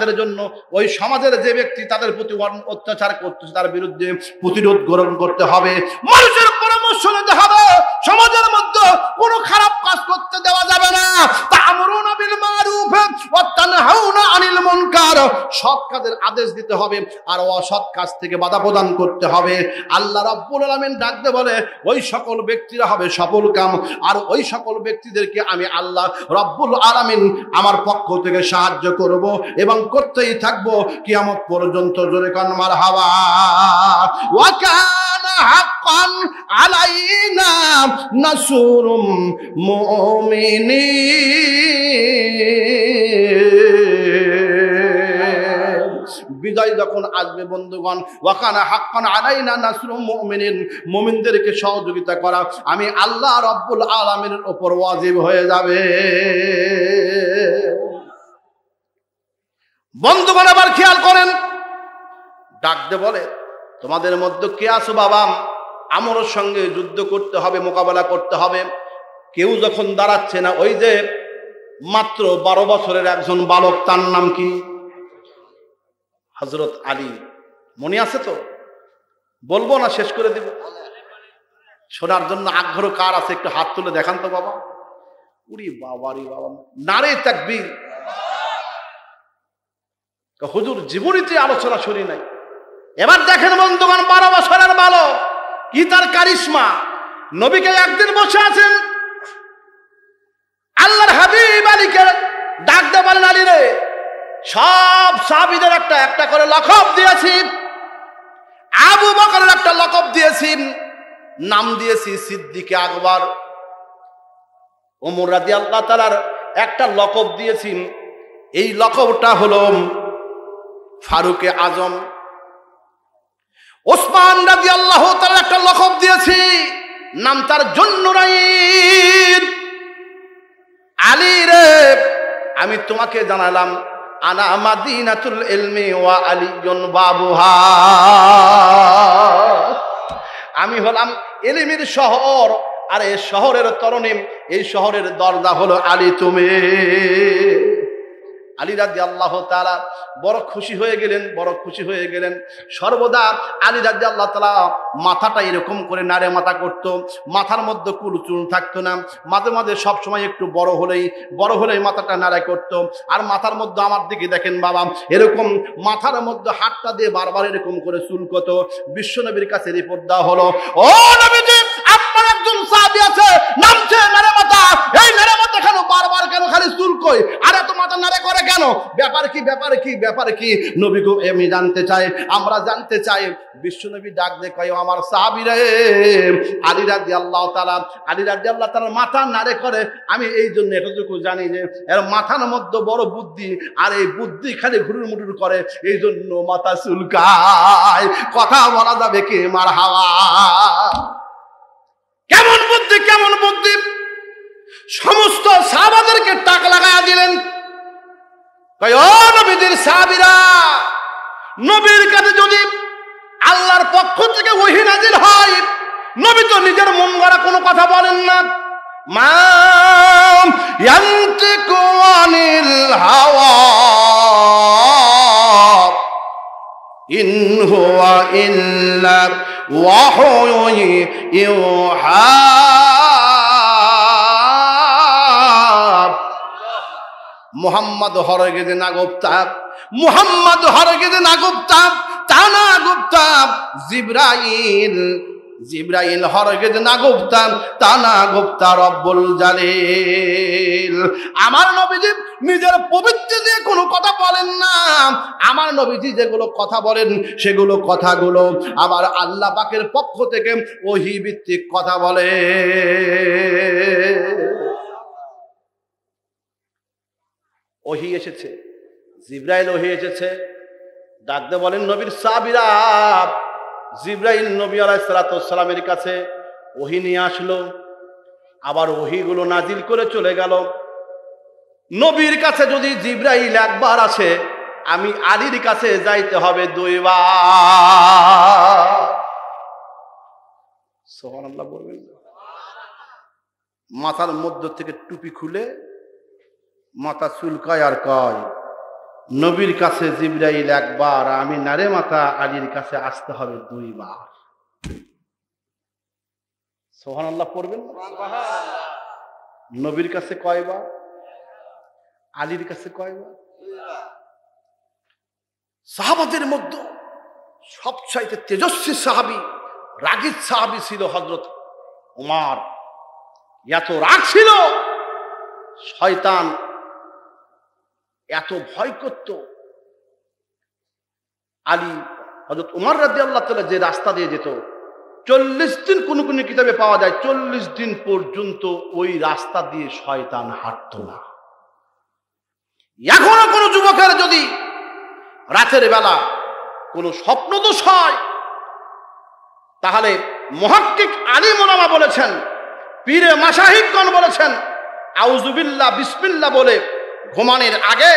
জন্য ওই সমাজের যে ব্যক্তি তাদের প্রতি অত্যাচার করতেছে তার বিরুদ্ধে প্রতিরোধ গ্রহণ করতে হবে, মানুষের পরামর্শ নিতে হবে। সমাজের মধ্যে কোনো খারাপ কাজ করতে দেওয়া যাবে না। তা'মুরুনা বিল মারুফ ওয়া তানহাউনা আনিল মুনকার, সৎ কাজের আদেশ দিতে হবে আর অসৎ কাজ থেকে বাধা প্রদান করতে হবে। আল্লাহ রাব্বুল আলামিন ডাকতে বলে ওই সকল ব্যক্তিরা হবে সফল কাম, আর ওই সকল ব্যক্তিদেরকে আমি আল্লাহ রাব্বুল আলামিন আমার পক্ষ থেকে সাহায্য করব এবং করতেই থাকবো কিয়ামত পর্যন্ত। জোরে কান মারহাবা। ওয়া কানা হাক্কান আলাইনা নাসরুল মুমিনিন। বিজয় যখন আসবে বন্ধুগণ, ওয়া কানা হাক্কান আলাইনা নাসরুল মুমিনিন, মুমিনদেরকে সহযোগিতা করা আমি আল্লাহ রাব্বুল আলামিনের উপর ওয়াজিব হয়ে যাবে। বন্ধুগণ আবার খেয়াল করেন, ডাকতে বলে তোমাদের মধ্যে কে আছো বাবা আমার সঙ্গে যুদ্ধ করতে হবে, মোকাবেলা করতে হবে। কেউ যখন দাঁড়াচ্ছে না, ওই যে মাত্র 12 বছরের একজন বালক, তার নাম কি? হযরত আলী। মনে আছে তো? বলবো না, শেষ করে দিব? শোনার জন্য আগ্রহ কার আছে একটু হাত তুলে দেখান তো বাবা। উরি বাবা রে বাবা, নারে তাকবীর। হুজুর জীবনীতে আলোচনা শুনি নাই। এবার দেখেন বন্ধুগণ, 12 বছরের বালক, কি তার কারিশমা। নবীকে একদিন বসে আছেন, আল্লাহর হাবিব আলীকে ডাকতে বলেন, আলী রে, সব সাহাবীদের একটা একটা করে লকব দিয়েছি, আবু বকরের একটা লকব দিয়েছি, নাম দিয়েছি সিদ্দিকে আকবর, ওমর রাদিয়াল্লাহু তাআলার একটা লকব দিয়েছি, এই লকবটা হলো ফারুকে আজম। ওসমান রাদিয়াল্লাহু তাআলা একটা লকব দিয়েছি, নাম তার জুন্নুরাইন। আলী রে, আমি তোমাকে জানালাম আনা মাদিনাতুল ইলমি ওয়া আলিয়ুন বাবুহা, আমি হলাম ইলমের শহর আর এই শহরের তরুণী, এই শহরের দরজা হলো আলী তুমি। আলী রাদিয়াল্লাহু তাআলা বড় খুশি হয়ে গেলেন, সর্বদা আলী রাদিয়াল্লাহু তাআলা মাথাটা এরকম করে নাড়ে মাথা করত, মাথার মধ্যে কুলচুল থাকতো না, মাঝে মাঝে সব সময় একটু বড় হলেই মাথাটা নাড়া করত। আর মাথার মধ্যে আমার দিকে দেখেন বাবা, এরকম মাথার মধ্যে হাতটা দিয়ে বারবার এরকম করে চুলকতো। বিশ্বনবীর কাছে রিপোর্ট দেওয়া হলো, ও নবীজি, আপনার একজন সাহাবী আছে, নামছে নারে মাথা, এই নারে মাথা কেন বারবার কেন খালি চুল কই, আর এত মাথা নাড়ে করে কেন? ব্যাপার কি ব্যাপার কি ব্যাপার কি? নবী গো আমি জানতে চাই, আমরা জানতে চাই। বিশ্বনবী ডাক দিয়ে কয়, আমার সাহাবীরা, আলী রাদিয়াল্লাহু তাআলা মাথা নাড়ে করে। আমি এই জন্য এতটুকু জানি যে এর মাথার মধ্যে বড় বুদ্ধি, আর এই বুদ্ধি খালি ঘুরুর মুটুর করে, এই জন্য মাথা চুলকায়। কথা বলা যাবে কি মারহাবা? কেমন বুদ্ধি, কেমন বুদ্ধি! সমস্ত সাহাবাদেরকে টাক লাগায়া দিলেন। কয়, ও নবীদের সাহাবীরা, নবীর কাছে যদি আল্লাহর পক্ষ থেকে ওহী নাজিল হয়, নবী তো নিজের মন গড়া কোনো কথা বলেন না। মা ইয়ানতিকু আনিল হাওয়া ইন হুয়া ইল্লা ওয়াহয়ুন ইউহা। মুহাম্মদ হরগিজ না গুপ্তাব, মুহাম্মদ হরগিজ না গুপ্তাব, তা না গুপ্তাব। জিবরাইল হরগিজ না গুপ্তাব, তা না গুপ্তা রব্বুল জালিল। আমার নবীজি নিজের পবিত্র দিয়ে কোনো কথা বলেন না। আমার নবীজি যেগুলো কথা বলেন, সেগুলো কথাগুলো আমার আল্লাহ পাকের পক্ষ থেকে ওহী ভিত্তিক কথা বলে। ওহী এসেছে, জিবরাইল ওহী এসেছে। ডাকতে বলেন, নবীর সাহাবীরা, জিবরাইল নবী আলাইহিস সালাতু ওয়াস সালামের কাছে ওহী নিয়ে আসলো। আবার ওহীগুলো নাজিল করে চলে গেল। নবীর কাছে যদি জিবরাইল একবার আসে, আমি আলীর কাছে যাইতে হবে 2 বার। সুবহানাল্লাহ বলবেন। মাথার মধ্য থেকে টুপি খুলে মাথা চুলকায় আর কয়, নবীর কাছে জিবরাইল একবার, আমি নারে মাথা আলীর কাছে আসতে হবে 2 বার। সুবহানাল্লাহ পড়বেন। নবীর কাছে কয়বার, আলীর কাছে কয়বার? সাহাবাদের মধ্যে সবচাইতে তেজস্বী সাহাবী, রাগীব সাহাবী ছিল হযরত ওমর। এত রাগ ছিল, শয়তান এত ভয় করত। আলী, হযরত ওমর রাদিয়াল্লাহু তাআলা যে রাস্তা দিয়ে যেত, 40 দিন কোন কোন কিতাবে পাওয়া যায় 40 দিন পর্যন্ত ওই রাস্তা দিয়ে শয়তান হাঁটত না। এখনো কোন যুবকের যদি রাতের বেলা কোন স্বপ্নদোষ হয়, তাহলে মুহাক্কিক আলিম উলামা বলেছেন, পীরে মাশাইখগণ বলেছেন, আউযুবিল্লাহ বিসমিল্লাহ বলে ঘুমানোর আগে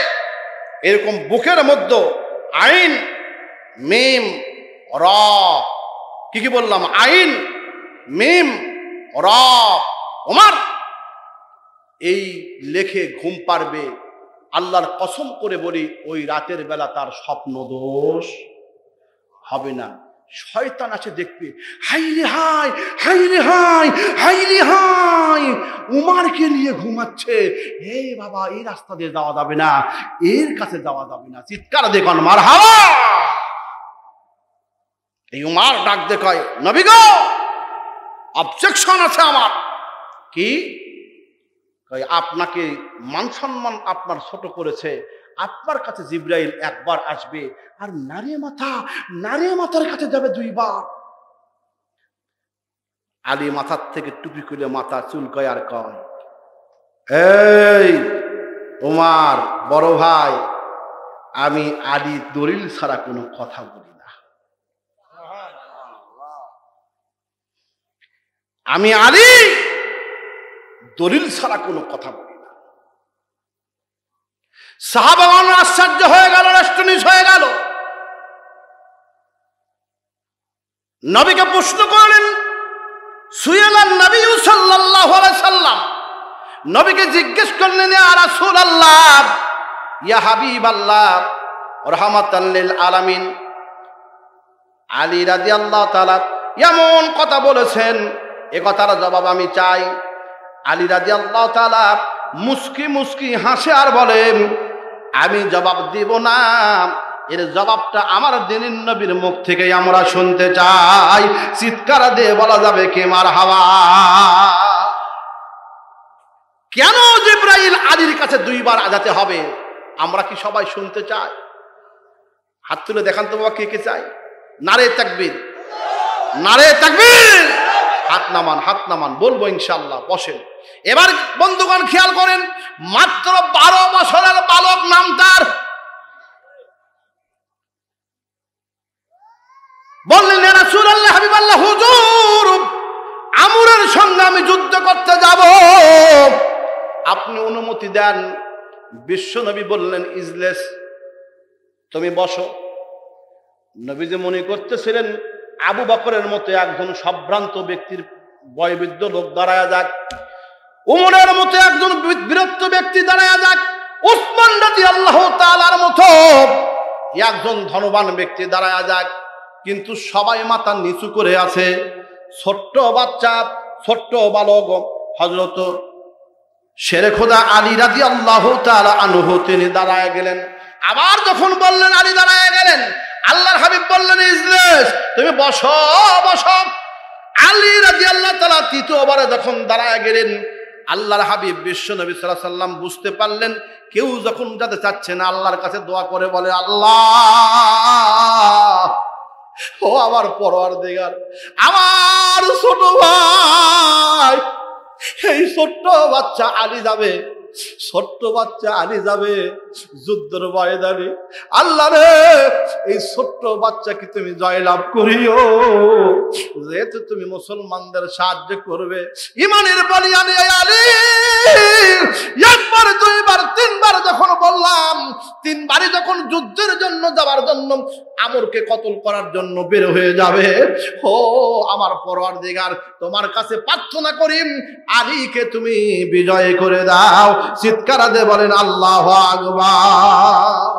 এরকম বুকের মধ্যে আইন মিম র, কি বললাম? আইন মিম র ওমর, এই লেখে ঘুম পারবে। আল্লাহর কসম করে বলি, ওই রাতের বেলা তার স্বপ্ন দোষ হবে না। শয়তান আছে দেখবে, হাই রে হাই, হাই রে হাই, হাই রে হাই, উমারকে নিয়ে ঘুমাচ্ছে। হে বাবা, এই রাস্তা দিয়ে যাওয়া যাবে না, এর কাছে যাওয়া যাবে না। চিৎকার দেখুন মারহাবা। এই উমার ডাক দেখায়, নবী গো, অবজেকশন আছে আমার। কি? আপনাকে মান সম্মান আপনার ছোট করেছে, আপনার কাছে জিবরাইল একবার আসবে, আর নারে মাথার কাছে যাবে 2 বার। আলী মাথার থেকে টুপি খুলে মাথা চুলকায় আর কয়, এই ওমর বড় ভাই, আমি আলী দলিল ছাড়া কোনো কথা বলি না। আমি আলী দলিল ছাড়া কোনো কথা বলি না। সাহাবাগণ আশ্চর্য হয়ে গেল, রাষ্ট্রনীশ হয়ে গেল। নবীকে প্রশ্ন করলেন, সুয়েলান নবী সাল্লাল্লাহু আলাইহি সাল্লাম, নবীকে জিজ্ঞেস করলেন, ইয়া রাসূলুল্লাহ, ইয়া হাবিবাল্লাহ, রাহমাতাল লিল আলামিন, আলী রাদিয়াল্লাহু তাআলা এমন কথা বলেছেন, এ কথার জবাব আমি চাই। আলী রাদিয়াল্লাহু তাআলা মুস্কি মুস্কি হাসে আর বলেন, আমি জবাব দিব না, এর জবাবটা আমার দিনের নবীর মুখ থেকে আমরা শুনতে চাই। চিৎকার দিয়ে বলা যাবে কি মারহাবা? কেন জিবরাইল আলীর কাছে 2 বার যেতে হবে? আমরা কি সবাই শুনতে চাই? হাত তুলে দেখান তো বাবা, কে কে চাই? নারে তাকবীর, নারে তাকবীর। হাত নামান, বলবো ইনশাআল্লাহ। বসেন। এবার বন্ধুগণ খেয়াল করেন, মাত্র 12 বছরের বালক, নাম তার। বললেন ইয়া রাসূলুল্লাহ, হাবিবাল্লাহ, হুজুর আমরের সঙ্গে আমি যুদ্ধ করতে যাব, আপনি অনুমতি দেন। বিশ্বনবী বললেন ইজলেস, তুমি বসো। নবীজি মনে করতেছিলেন আবু বকরের মতো একজন সম্ভ্রান্ত ব্যক্তির বয়োবৃদ্ধ লোক দাঁড়ায়া যাক, উমরের মতো একজন বীরত্ব ব্যক্তি দাঁড়ায়া যাক, উসমান রাদিয়াল্লাহু তাআলার মতো একজন ধনবান ব্যক্তি দাঁড়ায়া যাক, কিন্তু সবাই মাথা নিচু করে আছে। ছোট্ট বাচ্চা, ছোট্ট বালক হযরত শেরে খোদা আলী রাদিয়াল্লাহু তাআলা আনহু তিনি দাঁড়ায় গেলেন। আবার যখন বললেন আলী দাঁড়ায় গেলেন, আল্লাহর হাবিব বললেন ইজলিস, তুমি বসো বসো। আলী রাদিয়াল্লাহু তাআলা তৃতীয়বারে যখন দাঁড়ায় গেলেন, আল্লাহর হাবিব বিশ্ব নবী সাল্লাল্লাহু আলাইহি ওয়াসাল্লাম বুঝতে পারলেন কেউ যখন যেতে চাচ্ছে না, আল্লাহর কাছে দোয়া করে বলে, আল্লাহ, ও আমার পরওয়ারদিগার, আমার ছোট ভাই, এই ছোট্ট বাচ্চা আলী যাবে, ছোট্ট বাচ্চা আলী যাবে যুদ্ধের ময়দানে। আল্লাহ রে, এই ছোট্ট বাচ্চাকে তুমি জয়লাভ করিও, যেহেতু তুমি মুসলমানদের সাহায্য করবে। ইমানের বলিয়ানে আলী একবার, 2 বার, 3 বার যখন বললাম, 3 বারই যখন যুদ্ধের জন্য যাওয়ার জন্য, আমরকে কতল করার জন্য বের হয়ে যাবে, ও আমার পরওয়ারদিগার, তোমার কাছে প্রার্থনা করি আলীকে তুমি বিজয় করে দাও। চিৎকার দিয়ে বলেন আল্লাহু আকবার।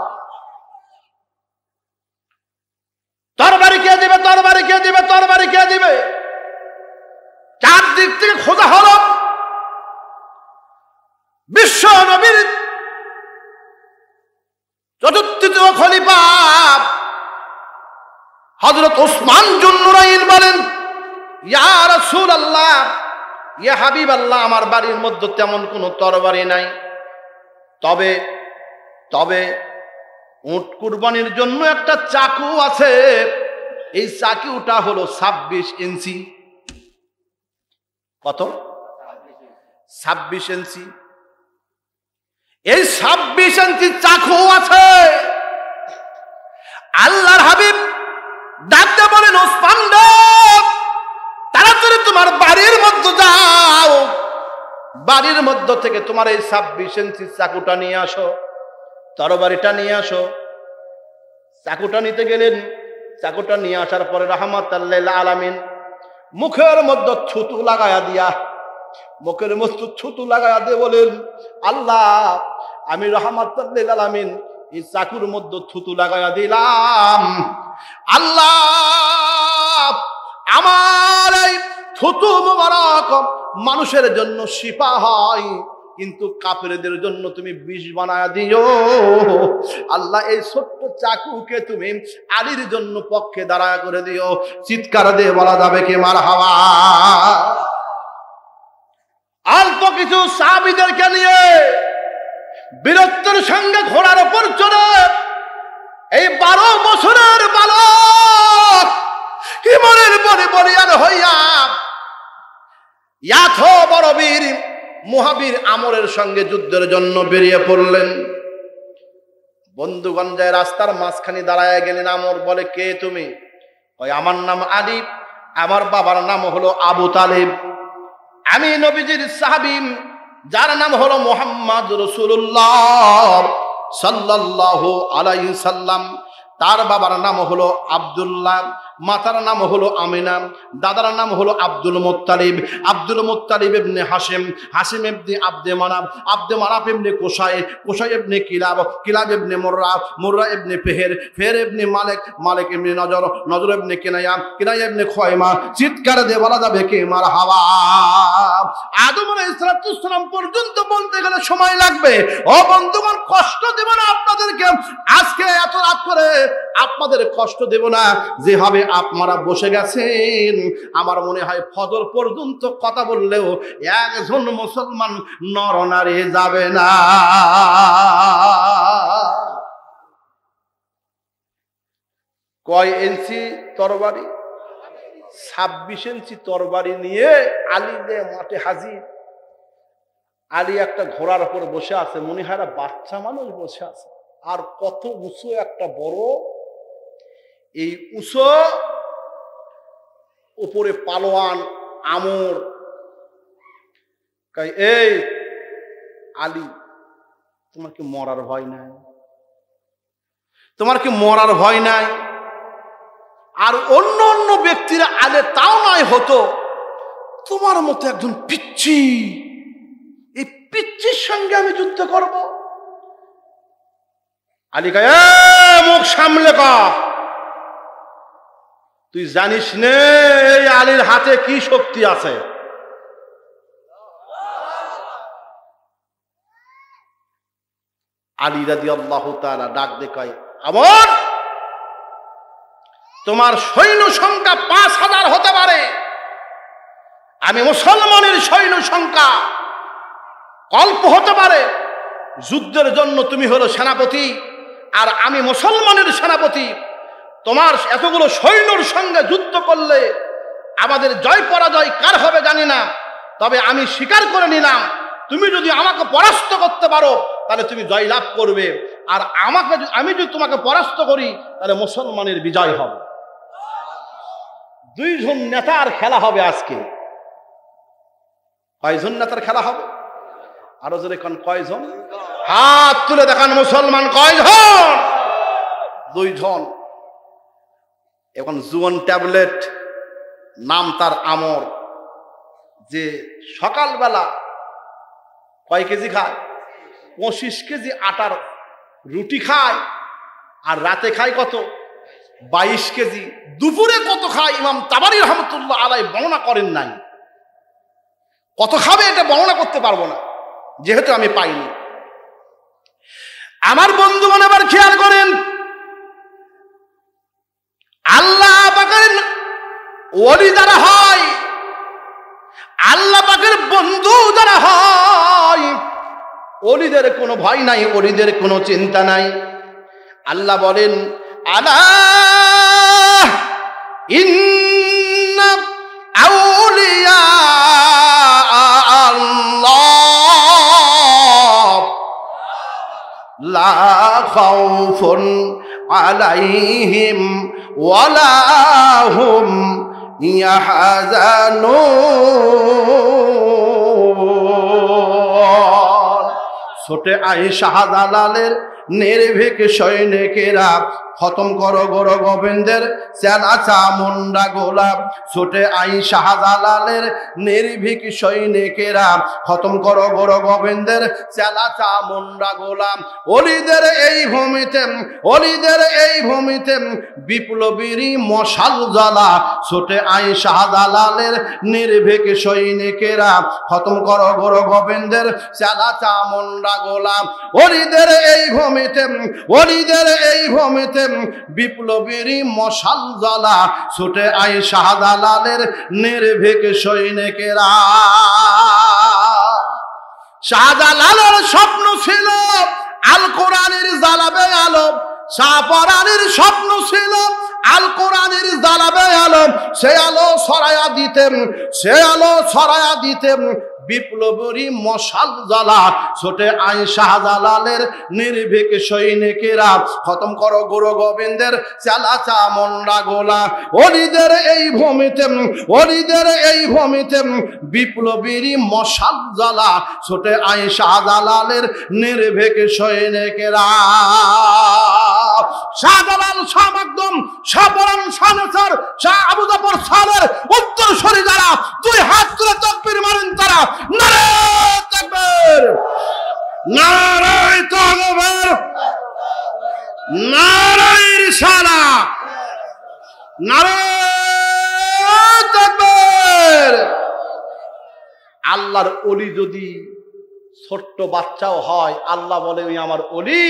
তরবারি কে দিবে, তরবারি কে দিবে, তরবারি কে দিবে? চারদিক থেকে খোঁজা হলো। বিশ্ব নবীর চতুর্থ খলিফা হযরত ওসমান জুন্নুরাইন বলেন, ইয়া রাসূলুল্লাহ, ইয়া হাবিবাল্লাহ, আমার বাড়ির মধ্যে তেমন কোনো তরবারি নাই, তবে তবে উট কুরবানির জন্য একটা চাকু আছে। এই চাকুটা হলো 26 ইঞ্চি। কত? 26 ইঞ্চি। এই 26 ইঞ্চি চাকু আছে। আল্লাহর হাবিব ডাকতে বলেন, ওসমান তাড়াতাড়ি তোমার বাড়ির মধ্যে যাও, বাড়ির মধ্য থেকে তোমার এই 26 ইঞ্চি চাকুটা নিয়ে আসো, তরবারিটা নিয়ে আসো। চাকুটা নিতে গেলেন। চাকুটা নিয়ে আসার পরে রাহমাতাল লিল আলামিন মুখের মধ্যে থুতু লাগায়া দিয়া, মুখের মধ্যে থুতু লাগায়া দিয়ে বলেন, আল্লাহ, আমি রাহমাতাল লিল আলামিন এই চাকুর মধ্যে থুতু লাগায়া দিলাম। আল্লাহ, আমার এই থুতু মুবারক মানুষের জন্য শিফা হয়, কিন্তু কাফেরদের জন্য তুমি বিষ বানায়া দিও। আল্লাহ, এই ছোট্ট চাকুকে তুমি আলীর জন্য পক্ষে দাঁড়ায় করে দিও। চিৎকার দিয়ে বলা যাবে কি মারহাবা? অল্প কিছু সাহাবীদেরকে নিয়ে বীরত্বের সঙ্গে ঘোড়ার উপর চড়ে এই 12 বছরের বালক ইমানের পরে বলিয়ান হইয়া এত বড় বীর মুহাবির আমরের সঙ্গে যুদ্ধের জন্য বেরিয়ে পড়লেন। বন্ধুগণ, যায় রাস্তার মাঝখানে দাঁড়ায় গেলেন। আমর বলে, কে তুমি? ওই আমার নাম আলী, আমার বাবার নাম হলো আবু তালিব, আমি নবীজির সাহাবী, যার নাম হলো মুহাম্মদ রাসূলুল্লাহ সাল্লাল্লাহু আলাইহি সাল্লাম। তার বাবার নাম হলো আব্দুল্লাহ, মাতার নাম হলো আমিনা, দাদার নাম হলো আব্দুল মুত্তালিব, আব্দুল মুত্তালিব ইবনে হাশিম, হাশিম ইবনে আব্দে মানাফ, আব্দে মানাফ ইবনে কুসাই, কুসাই ইবনে কিলাব, কিলাব ইবনে মুররা, মুররা ইবনে ফেহের, ফেহের ইবনে মালিক, মালিক ইবনে নজর, নজর ইবনে কিনায়া, কিনায়া ইবনে খুয়াইমা। চিৎকার দিয়ে বলা যাবে কি মারহাবা? আদম আলাইহিস সালাম পর্যন্ত বলতে গেলে সময় লাগবে। ও বন্ধুগণ, কষ্ট দেব না আপনাদেরকে, আজকে এত রাত করে আপনাদের কষ্ট দেব না। যেভাবে আপনারা বসে গেছেন, আমার মনে হয় ফজর পর্যন্ত কথা বললেও একজন মুসলমান নরনারী যাবে না। কয় ইঞ্চি তরবারি? 26 ইঞ্চি তরবারি নিয়ে আলী যে মাঠে হাজির। আলী একটা ঘোড়ার উপর বসে আছে, মনে হয় বাচ্চা মানুষ বসে আছে। আর কত উঁচু একটা বড়, এই উঁচু উপরে পালোয়ান আমর। এই আলী, তোমার কি মরার ভয় নাই? তোমার কি মরার ভয় নাই? আর অন্য অন্য ব্যক্তিরা আলে তাও নয় হতো, তোমার মতো একজন পিচ্চি, এই পিচ্চির সঙ্গে আমি যুদ্ধ করব? আলী কয়, মুখ সামলে কর, তুই জানিস নে এই আলীর হাতে কি শক্তি আছে। আলী রাদিয়াল্লাহু তাআলা ডাক দিয়ে কয়, আমর, তোমার সৈন্য সংখ্যা 5000 হতে পারে, আমি মুসলমানের সৈন্য সংখ্যা অল্প হতে পারে। যুদ্ধের জন্য তুমি হলো সেনাপতি, আর আমি মুসলমানের সেনাপতি। তোমার এতগুলো সৈন্যর সঙ্গে যুদ্ধ করলে আমাদের জয় পরাজয় কার হবে জানি না, তবে আমি স্বীকার করে নিলাম, তুমি যদি আমাকে পরাস্ত করতে পারো তাহলে তুমি জয় লাভ করবে, আর আমি যদি তোমাকে পরাস্ত করি তাহলে মুসলমানের বিজয় হবে। দুইজন নেতার খেলা হবে আজকে। কয়জন নেতার খেলা হবে? আরো জোরে কোন কয়জন? হাত তুলে দেখান মুসলমান, কয়জন? দুইজন। এখন জুয়ন ট্যাবলেট, নাম তার আমর, যে সকালবেলা কয় কেজি খায়? 25 কেজি আটার রুটি খায়, আর রাতে খায় কত? 22 কেজি। দুপুরে কত খায় ইমাম তাবারী রহমাতুল্লাহ আলাইহি বর্ণনা করেন নাই। কত খাবে এটা বর্ণনা করতে পারবো না, যেহেতু আমি পাইনি। আমার বন্ধুগণ আবার খেয়াল করেন, আল্লাহ পাকের ওলি যারা হয়, আল্লাহ পাকের বন্ধু যারা হয়, ওলিদের কোনো ভয় নাই, ওলিদের কোনো চিন্তা নাই। আল্লাহ বলেন, আলা ইন্না আউলিয়া আল্লাহ লা খাউফুন আলাইহিম ওয়ালা হুম ইয়াহজানুন। ছোটে আয়েশা শাহজালালের নির্ভীক সৈনিকেরা খতম করো গর গোবিন্দের চেলা চামুন্ডা গোলাপ। ছোটে আয়েশা শাহজালালের নির্ভীক সৈনিকেরা খতম করো গর গোবিন্দের চেলা চামুন্ডা গোলাপ। অলিদের এই ভূমিতে, অলিদের এই ভূমিতে বিপ্লবীরই মশাল জ্বালা। ছোটে আয়েশা শাহজালালের নির্ভীক সৈনিকেরা খতম করো গর গোবিন্দের চেলা চামুন্ডা গোলাপ। অলিদের এই ভূমিতে, অলিদের এই ভূমিতে বিপ্লবীরই মশাল জ্বালা। ছুটে আয় শাহজালালের নির্ভীক সৈনিকেরা। শাহজালালের স্বপ্ন ছিল আল কোরআনের জ্বালাবে আলো। শাহপরানের স্বপ্ন ছিল আল কোরআনের জ্বালাবে আলো। সে আলো ছড়ায়া দিতেন, সে আলো ছড়ায়া দিতেন বিপ্লবীরই মশাল জ্বালা। ছোটে আয় শাহজালালের নির্ভীক সৈনিকেরা খতম করো গুরু গোবিন্দের চেলা চামুন্ডা গোলা। অলিদের এই ভূমিতে, অলিদের এই ভূমিতে বিপ্লবীরই মশাল জ্বালা। ছোটে আয় শাহজালালের নির্ভীক সৈনিকেরা। শাহজালাল শাহ মাকদুম শাহপরান শাহনেসার শাহ আবু জাফর সালের উত্তর সরি যারা দুই হাত তুলে তাকবীর মারেন তারা নারে তাকবীর, নারে তাকবীর, নারে রিসালাত, নারে তাকবীর। আল্লাহর ওলি যদি ছোট্ট বাচ্চাও হয়, আল্লাহ বলে ওই আমার ওলি,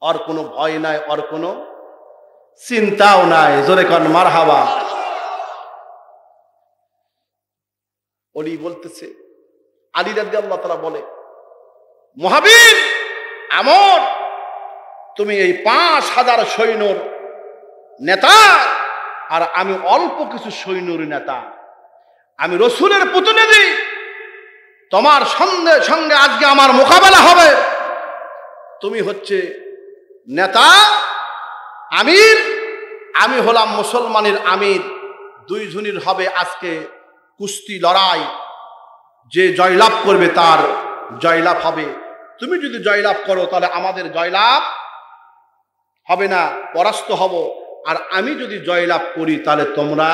ওর কোনো ভয় নাই, ওর কোনো চিন্তাও নাই। জোরে কোন মারহাবা। ওলি বলতেছে, আলী রাদিয়াল্লাহু তাআলা বলে, মুহাবিব আমর, তুমি এই 5000 সৈন্যর নেতা, আর আমি অল্প কিছু সৈন্যর নেতা, আমি রসুলের প্রতিনিধি, তোমার সঙ্গে আজকে আমার মোকাবেলা হবে। তুমি হচ্ছে নেতা, আমির, আমি হলাম মুসলমানের আমির। দুইজনের হবে আজকে কুস্তি লড়াই, যে জয়লাভ করবে তার জয়লাভ হবে। তুমি যদি জয়লাভ করো তাহলে আমাদের জয়লাভ হবে না, পরাস্ত হব, আর আমি যদি জয়লাভ করি তাহলে তোমরা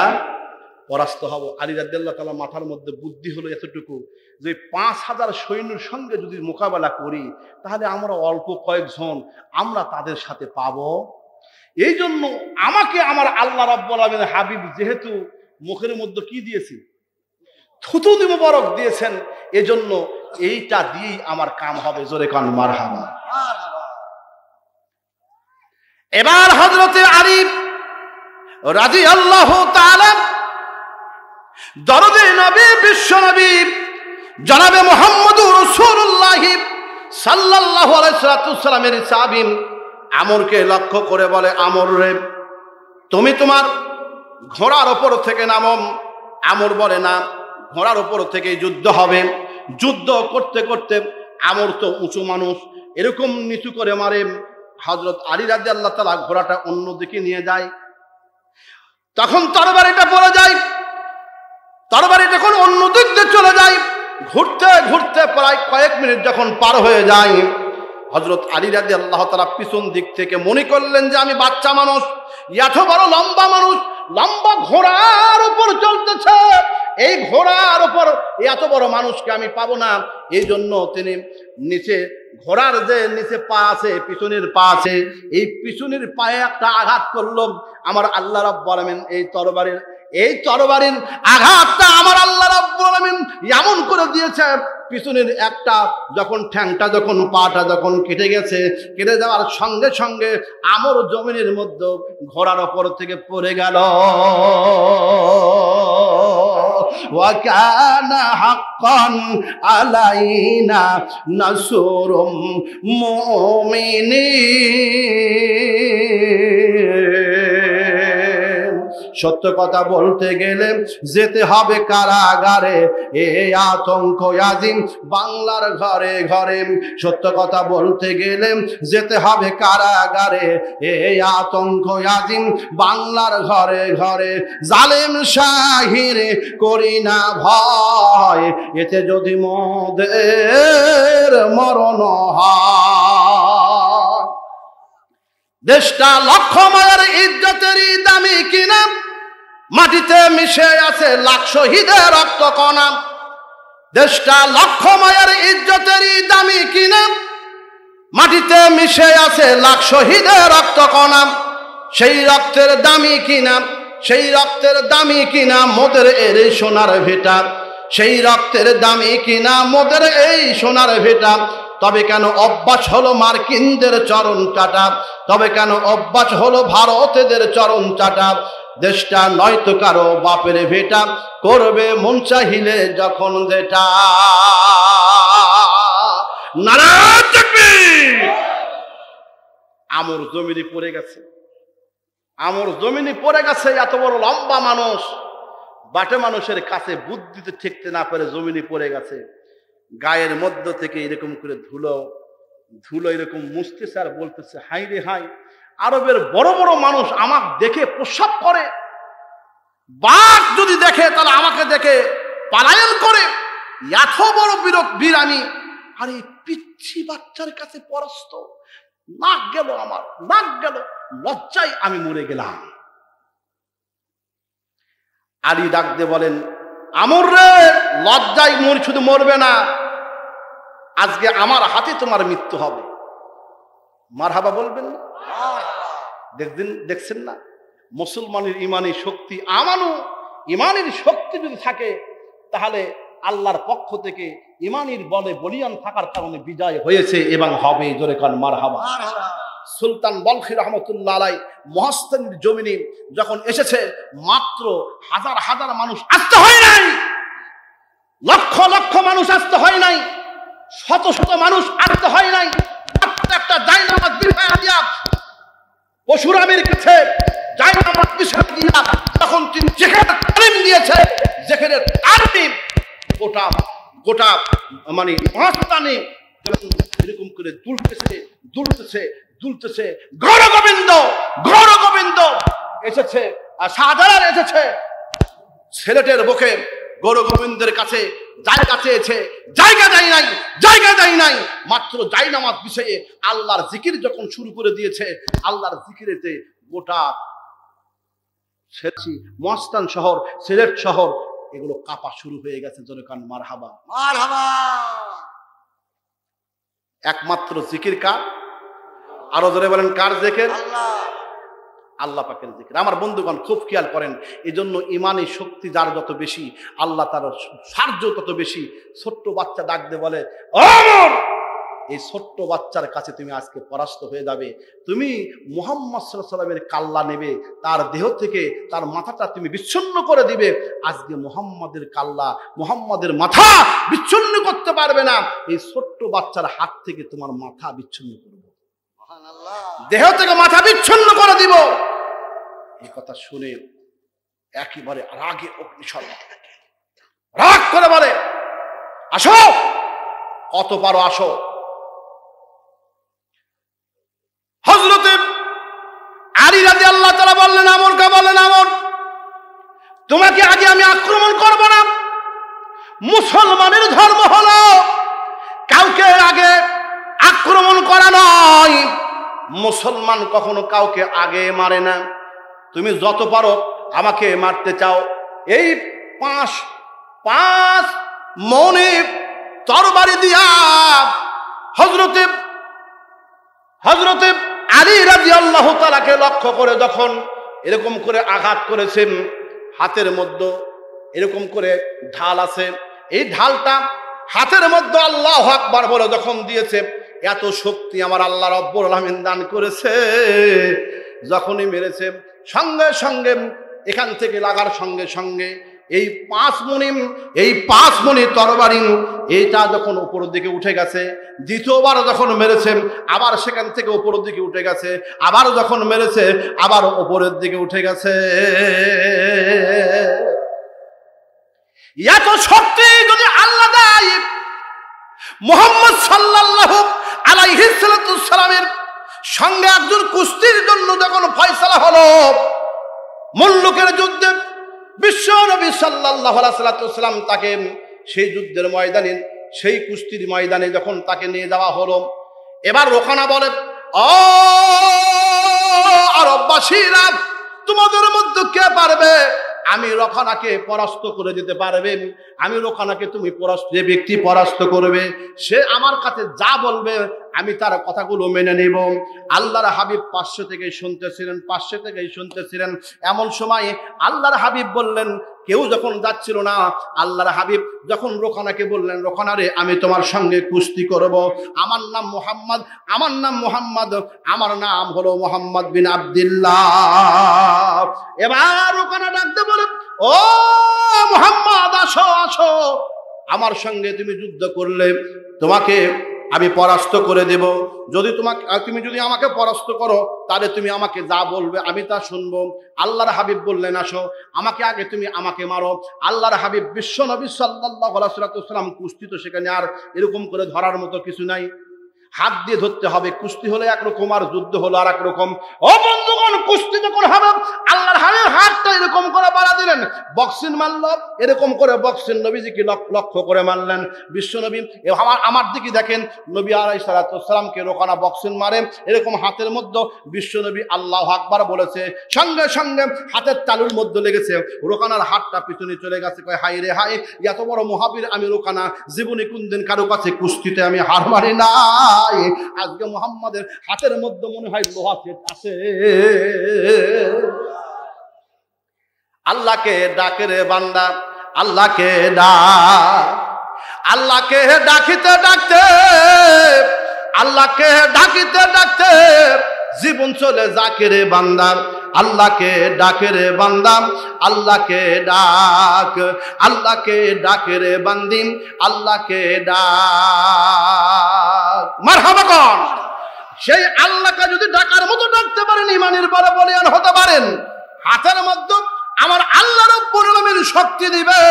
পরাস্ত হব। আলী রাদিয়াল্লাহু তাআলা মাথার মধ্যে বুদ্ধি হলো এতটুকু, যে 5000 সৈন্যের সঙ্গে যদি মোকাবেলা করি তাহলে আমরা অল্প কয়েকজন, আমরা তাদের সাথে পাবো। এই জন্য আমাকে আমার আল্লাহ রাব্বুল আলামিন হাবিব যেহেতু মুখের মধ্যে কি দিয়েছি, থুতু মুবারক দিয়েছেন, এজন্য এইটা দিয়েই আমার কাম হবে। জোরে কান মারহাবা। এবার হযরতে আলী রাদিয়াল্লাহু তাআলা দরদে নবী বিশ্ব নবী জনাবে মুহাম্মদুর রাসূলুল্লাহ সাল্লাল্লাহু আলাইহি ওয়াসাল্লামের সাহাবী আমরকে লক্ষ্য করে বলে, আমর রে, তুমি তোমার ঘোড়ার উপর থেকে নামো। আমর বলে, না, ঘোড়ার উপর থেকে যুদ্ধ হবে। যুদ্ধ করতে করতে আমর তো উঁচু মানুষ, এরকম নিচু করে মারে। হযরত আলী রাদিয়াল্লাহু তাআলা ঘোড়াটা অন্যদিকে নিয়ে যায়, তখন তরবারিটা পড়ে যায়। তরবারি যখন অন্য দিক দিয়ে চলে যায়, ঘুরতে ঘুরতে প্রায় কয়েক মিনিট যখন পার হয়ে যায়, হযরত আলী রাদিয়াল্লাহু তাআলা পিছন দিক থেকে মনে করলেন যে আমি বাচ্চা মানুষ, এত বড় লম্বা মানুষ, লম্বা ঘোড়ার উপর চলতেছে, এই ঘোড়ার উপর এত বড় মানুষকে আমি পাবো না। এই জন্য তিনি নিচে, ঘোড়ার যে নিচে পা আছে, পিছনের পা আছে, এই পিছনের পায়ে একটা আঘাত করলো। আমার আল্লাহ রাব্বুল আলামিন এই তরবারির আঘাতটা আমার আল্লাহ রাব্বুল আলামিন এমন করে দিয়েছে, পিছনের একটা যখন ঠ্যাংটা, যখন পাটা যখন কেটে গেছে, কেটে যাওয়ার সঙ্গে সঙ্গে আমর জমিনের মধ্যে ঘোড়ার ওপর থেকে পড়ে গেল। ওয়া কানা হাক্কান আলাইনা নাসরুল মুমিনিন। সত্য কথা বলতে গেলে যেতে হবে কারাগারে, এই আতঙ্ক আজিম বাংলার ঘরে ঘরে। সত্য কথা বলতে গেলে যেতে হবে কারাগারে, এই আতঙ্ক আজিম বাংলার ঘরে ঘরে। জালেম শাহির করি না ভয়, এতে যদি মোদের মরণ হয়। দেশটা লক্ষ মায়ের ইজ্জতেরই দামি কিনা, মাটিতে মিশে আছে লাখ শহীদের রক্ত কণা। দেশটা লক্ষ মায়ের ইজ্জতেরই দামি কিনা, মাটিতে মিশে আছে লাখ শহীদের রক্ত কণা। সেই রক্তের দামি কিনা, সেই রক্তের দামি কিনা মোদের এই সোনার ভেটা, সেই রক্তের দামি কিনা মোদের এই সোনার ভেটা। তবে কেন অভ্যাস হলো মার্কিনদের চরণ চাটা, তবে কেন অভ্যাস হলো ভারতীয়দের চরণ চাটা। দেশটা নয়তো কারো বাপের ভেটা, করবে মন চাহিলে যখন যেটা। নারায়ে তাকবীর। আমর জমিনে পড়ে গেছে, আমর জমিনে পড়ে গেছে। এত বড় লম্বা মানুষ, বাটে মানুষের কাছে বুদ্ধিতে ঠেকতে না পারে জমিনে পড়ে গেছে। গায়ের মধ্য থেকে এরকম করে ধুলো ধুলো এরকম মুছতেছে আর বলতেছে, হাই রে হাই, আরবের বড় বড় মানুষ আমাকে দেখে প্রস্রাব করে, বাঘ যদি দেখে তাহলে আমাকে দেখে পালায়ন করে, এত বড় বীর আমি, আর এই পিচ্ছি বাচ্চার কাছে পরাস্ত। নাক গেল, আমার নাক গেল, লজ্জায় আমি মরে গেলাম। আলী ডাক দিয়ে বলেন, আমর রে, লজ্জায় শুধু মরবে না, আজকে আমার হাতে তোমার মৃত্যু হবে। মারহাবা বলবেন না? দেখছেন না মুসলমানের ইমানি শক্তি? আমানু ইমানের শক্তি যদি থাকে তাহলে আল্লাহর পক্ষ থেকে ইমানের বলে বলিয়ান থাকার কারণে বিজয় হয়েছে এবং হবে। জোরে কান মারহাবা। সুলতান বলখি রহমতুল্লাহ আলাই মহাস্থানের জমিনে যখন এসেছে, মাত্র হাজার হাজার মানুষ আসতে হয় নাই, লক্ষ লক্ষ মানুষ আসতে হয় নাই, শত শত মানুষ আসতে হয় নাই, একটা জায়নামাজ বিছায়া দিয়া পশুরামের কাছে জায়নামাজ বিছায়া দিয়া তখন তিনি জিকিরের তালিম দিয়েছে। জিকিরের তালিম গোটা গোটা মানে মহাস্থানে এরকম করে দুলতেছে দুলতেছে দুলতেছে। গৌর গোবিন্দ এসেছে, শাহজালাল এসেছে ছেলেটের বুকে গৌর গোবিন্দের কাছে জায়গা চেয়েছে, জায়গা দেয় নাই। মাত্র জায়নামাজ বিছিয়ে আল্লাহর জিকির যখন শুরু করে দিয়েছে, আল্লাহর জিকিরেতে গোটা মহাস্থান শহর, সিলেট শহর এগুলো কাঁপা শুরু হয়ে গেছে। জোরে কান মারহাবা। একমাত্র জিকির কার? আরো জোরে বলেন কার জিকির? আল্লাহ পাকের জিকির। আমার বন্ধুগণ খুব খেয়াল করেন, এই জন্য ইমানি শক্তি যার যত বেশি, আল্লাহ তার সাহায্য তত বেশি। ছোট্ট বাচ্চা ডাক দিয়ে বলে, এই ছোট্ট বাচ্চার কাছে তুমি আজকে পরাস্ত হয়ে যাবে। তুমি মুহাম্মদ সাল্লাল্লাহু আলাইহি ওয়াসাল্লামের কাল্লা নেবে, তার দেহ থেকে তার মাথাটা তুমি বিচ্ছিন্ন করে দিবে। আজকে মুহাম্মাদের কাল্লা, মুহাম্মাদের মাথা বিচ্ছিন্ন করতে পারবে না। এই ছোট্ট বাচ্চার হাত থেকে তোমার মাথা বিচ্ছিন্ন করব, দেহ থেকে মাথা বিচ্ছিন্ন করে দিব। এই কথা শুনে একেবারে রাগে অগ্নিশর্মা, রাগ করে বলে, আসো, কত পারো আসো। হযরতে আলী রাদিয়াল্লাহু তাআলা বললেন, আমর তোমাকে আগে আমি আক্রমণ করব না। মুসলমানের ধর্ম হলো কাউকে আগে আক্রমণ করা নয়। মুসলমান কখনো কাউকে আগে মারে না। তুমি যত পারো আমাকে মারতে চাও, এই পাঁচ মনে তরবারি দিয়া হযরতে আলী রাদিয়াল্লাহু তাআলাকে লক্ষ্য করে যখন এরকম করে আঘাত করেছেন, হাতের মধ্যে এরকম করে ঢাল আছে, এই ঢালটা হাতের মধ্যে আল্লাহু আকবার বলে যখন দিয়েছে, এত শক্তি আমার আল্লাহ রব্বুল আলামিন দান করেছে। যখনই মেরেছে সঙ্গে সঙ্গে এখান থেকে লাগার সঙ্গে সঙ্গে এই পাঁচ মণি তরবারি এইটা যখন উপরের দিকে উঠে গেছে, দ্বিতীয়বার যখন মেরেছে আবার সেখান থেকে উপরের দিকে উঠে গেছে, আবার যখন মেরেছে আবার উপরের দিকে উঠে গেছে। এত শক্তি যদি আল্লাহ দেয়, মুহাম্মদ সাল্লাল্লাহু আলাইহি সাল্লামের সঙ্গে একজন কুস্তির জন্য যখন ফয়সালা হলো মুল্লুকের যুদ্ধে, বিশ্ব নবী সাল্লাল্লাহু আলাইহি সাল্লাম তাকে সেই যুদ্ধের ময়দানে, সেই কুস্তির ময়দানে যখন তাকে নিয়ে যাওয়া হলো, এবার রোকানা বলে, ও আরববাসীরা, তোমাদের মধ্যে কে পারবে আমি রোকানাকে পরাস্ত করে দিতে পারবেন? আমি রোকানাকে তুমি যে ব্যক্তি পরাস্ত করবে সে আমার কাছে যা বলবে আমি তার কথাগুলো মেনে নেব। আল্লাহর হাবিব পাশে থেকেই শুনতেছিলেন। এমন সময় আল্লাহর হাবিব বললেন, কেউ যখন যাচ্ছিল না, আল্লাহর হাবিব যখন রোকানাকে বললেন, রোকানা রে, আমি তোমার সঙ্গে কুস্তি করব, আমার নাম মুহাম্মদ, আমার নাম হলো মুহাম্মদ বিন আব্দুল্লাহ। এবার রোকানা ডাকতে বলে, ও মুহাম্মদ, আসো, আমার সঙ্গে তুমি যুদ্ধ করলে তোমাকে আমি পরাস্ত করে দেব। তুমি যদি আমাকে পরাস্ত করো, তাহলে তুমি আমাকে যা বলবে আমি তা শুনবো। আল্লাহর হাবিব বললেন, আসো, তুমি আমাকে মারো। আল্লাহর হাবিব বিশ্ব নবী সাল্লাল্লাহু আলাইহি ওয়াসাল্লাম, কুস্তি তো সেখানে আর এরকম করে ধরার মতো কিছু নাই, হাত দিয়ে ধরতে হবে। কুস্তি হলে একরকম আর যুদ্ধ হলো আর একরকম। ও বন্ধুগণ, কুস্তি যখন হবে আল্লাহর হাবিব হাতটা এরকম করে বাড়া দিলেন, বক্সিং মারল, এরকম করে বক্সিং নবীজিকে লক্ষ্য করে মারলেন। বিশ্ব নবী আমার দিকে দেখেন, নবী আলাইহিস সালাতু ওয়াস সালামকে রোকানা বক্সিং মারে, এরকম হাতের মধ্যে বিশ্ব নবী আল্লাহু আকবার বলেছে, সঙ্গে সঙ্গে হাতের তালুর মধ্যে লেগেছে, রোকানার হাতটা পিছনে চলে গেছে। কয়, হাই রে হাই, এত বড় মুহাবির আমি রোকানা, জীবনে কোনদিন কারো কাছে কুস্তিতে আমি হার মারি না। আজকে মুহাম্মাদের হাতের মধ্যে মনে হয় লোহা সেট আছে। আল্লাহকে ডাকে রে বান্দা, আল্লাহকে ডাক। আল্লাহকে ডাকিতে ডাকতে, আল্লাহকে ডাকিতে ডাকতে জীবন চলে যাকে রে বান্দার। আল্লাহকে ডাকে রে বান্দাম, আল্লাহকে ডাক। আল্লাহকে ডাকে রে বান্দিম, আল্লাহকে ডাক। মারহাবা কোন? সেই আল্লাহকে যদি ডাকার মতো ডাকতে পারেন, ইমানের বড় বলিয়ান হতে পারেন। হাতের মধ্যে আমার আল্লাহ রব্বুল আলামিন শক্তি দিবে,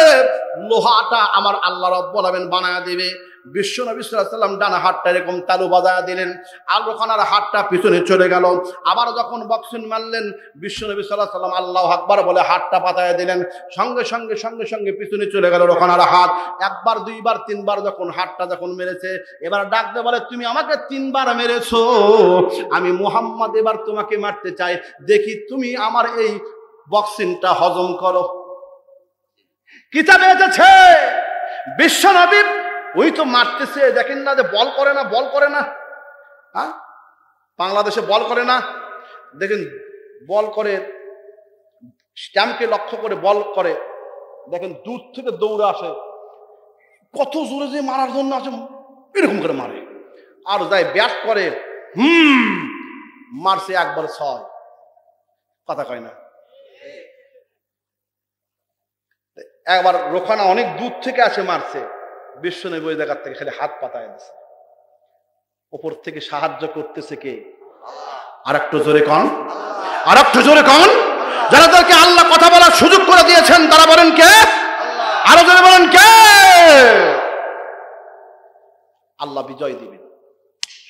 লোহাটা আমার আল্লাহ রব্বুল আলামিন বানায় দিবে। বিশ্ব নবী সাল্লাল্লাহু আলাইহি ওয়াসাল্লাম ডানা হাতটা এরকম তালু বাজায় দিলেন, আর ওখানার হাতটা পিছনে চলে গেল। আবার যখন বক্সিং মারলেন, বিশ্ব নবী সাল্লাল্লাহু আলাইহি ওয়াসাল্লাম আল্লাহু আকবার বলে হাতটা পাতায় দিলেন, সঙ্গে সঙ্গে সঙ্গে সঙ্গে পিছনে চলে গেল ওখানার হাত। একবার, দুইবার, তিনবার যখন হাতটা যখন মেরেছে, এবার ডাক দিয়ে বলে, তুমি আমাকে 3 বার মেরেছো, আমি মুহাম্মদ এবার তোমাকে মারতে চাই, দেখি তুমি আমার এই বক্সিংটা হজম করো। কিতাবে এসেছে বিশ্ব নবী ওই তো মারতেছে, দেখেন না যে বল করে না, বল করে না। হ্যাঁ, বাংলাদেশে বল করে না, দেখেন বল করে, স্ট্যাম্পকে লক্ষ্য করে বল করে, দেখেন দূর থেকে দৌড়ে আসে, কত জোরে যে মারার জন্য আসে, এরকম করে মারে। আর যাই ব্যাট করে, মারছে একবার 6, কথা কয় না। একবার রোখানা অনেক দূর থেকে আসে মারছে, বিশ্ব নবী ওই জায়গার থেকে খালি হাত পাতায় দিচ্ছে। উপর থেকে সাহায্য করতেছে কে? আর একটু জোরে কন, আর একটু জোরে কন। যাদেরকে আল্লাহ কথা বলার সুযোগ করে দিয়েছেন তারা বলেন কে? আরো জোরে বলেন কে? আল্লাহ বিজয় দিবেন,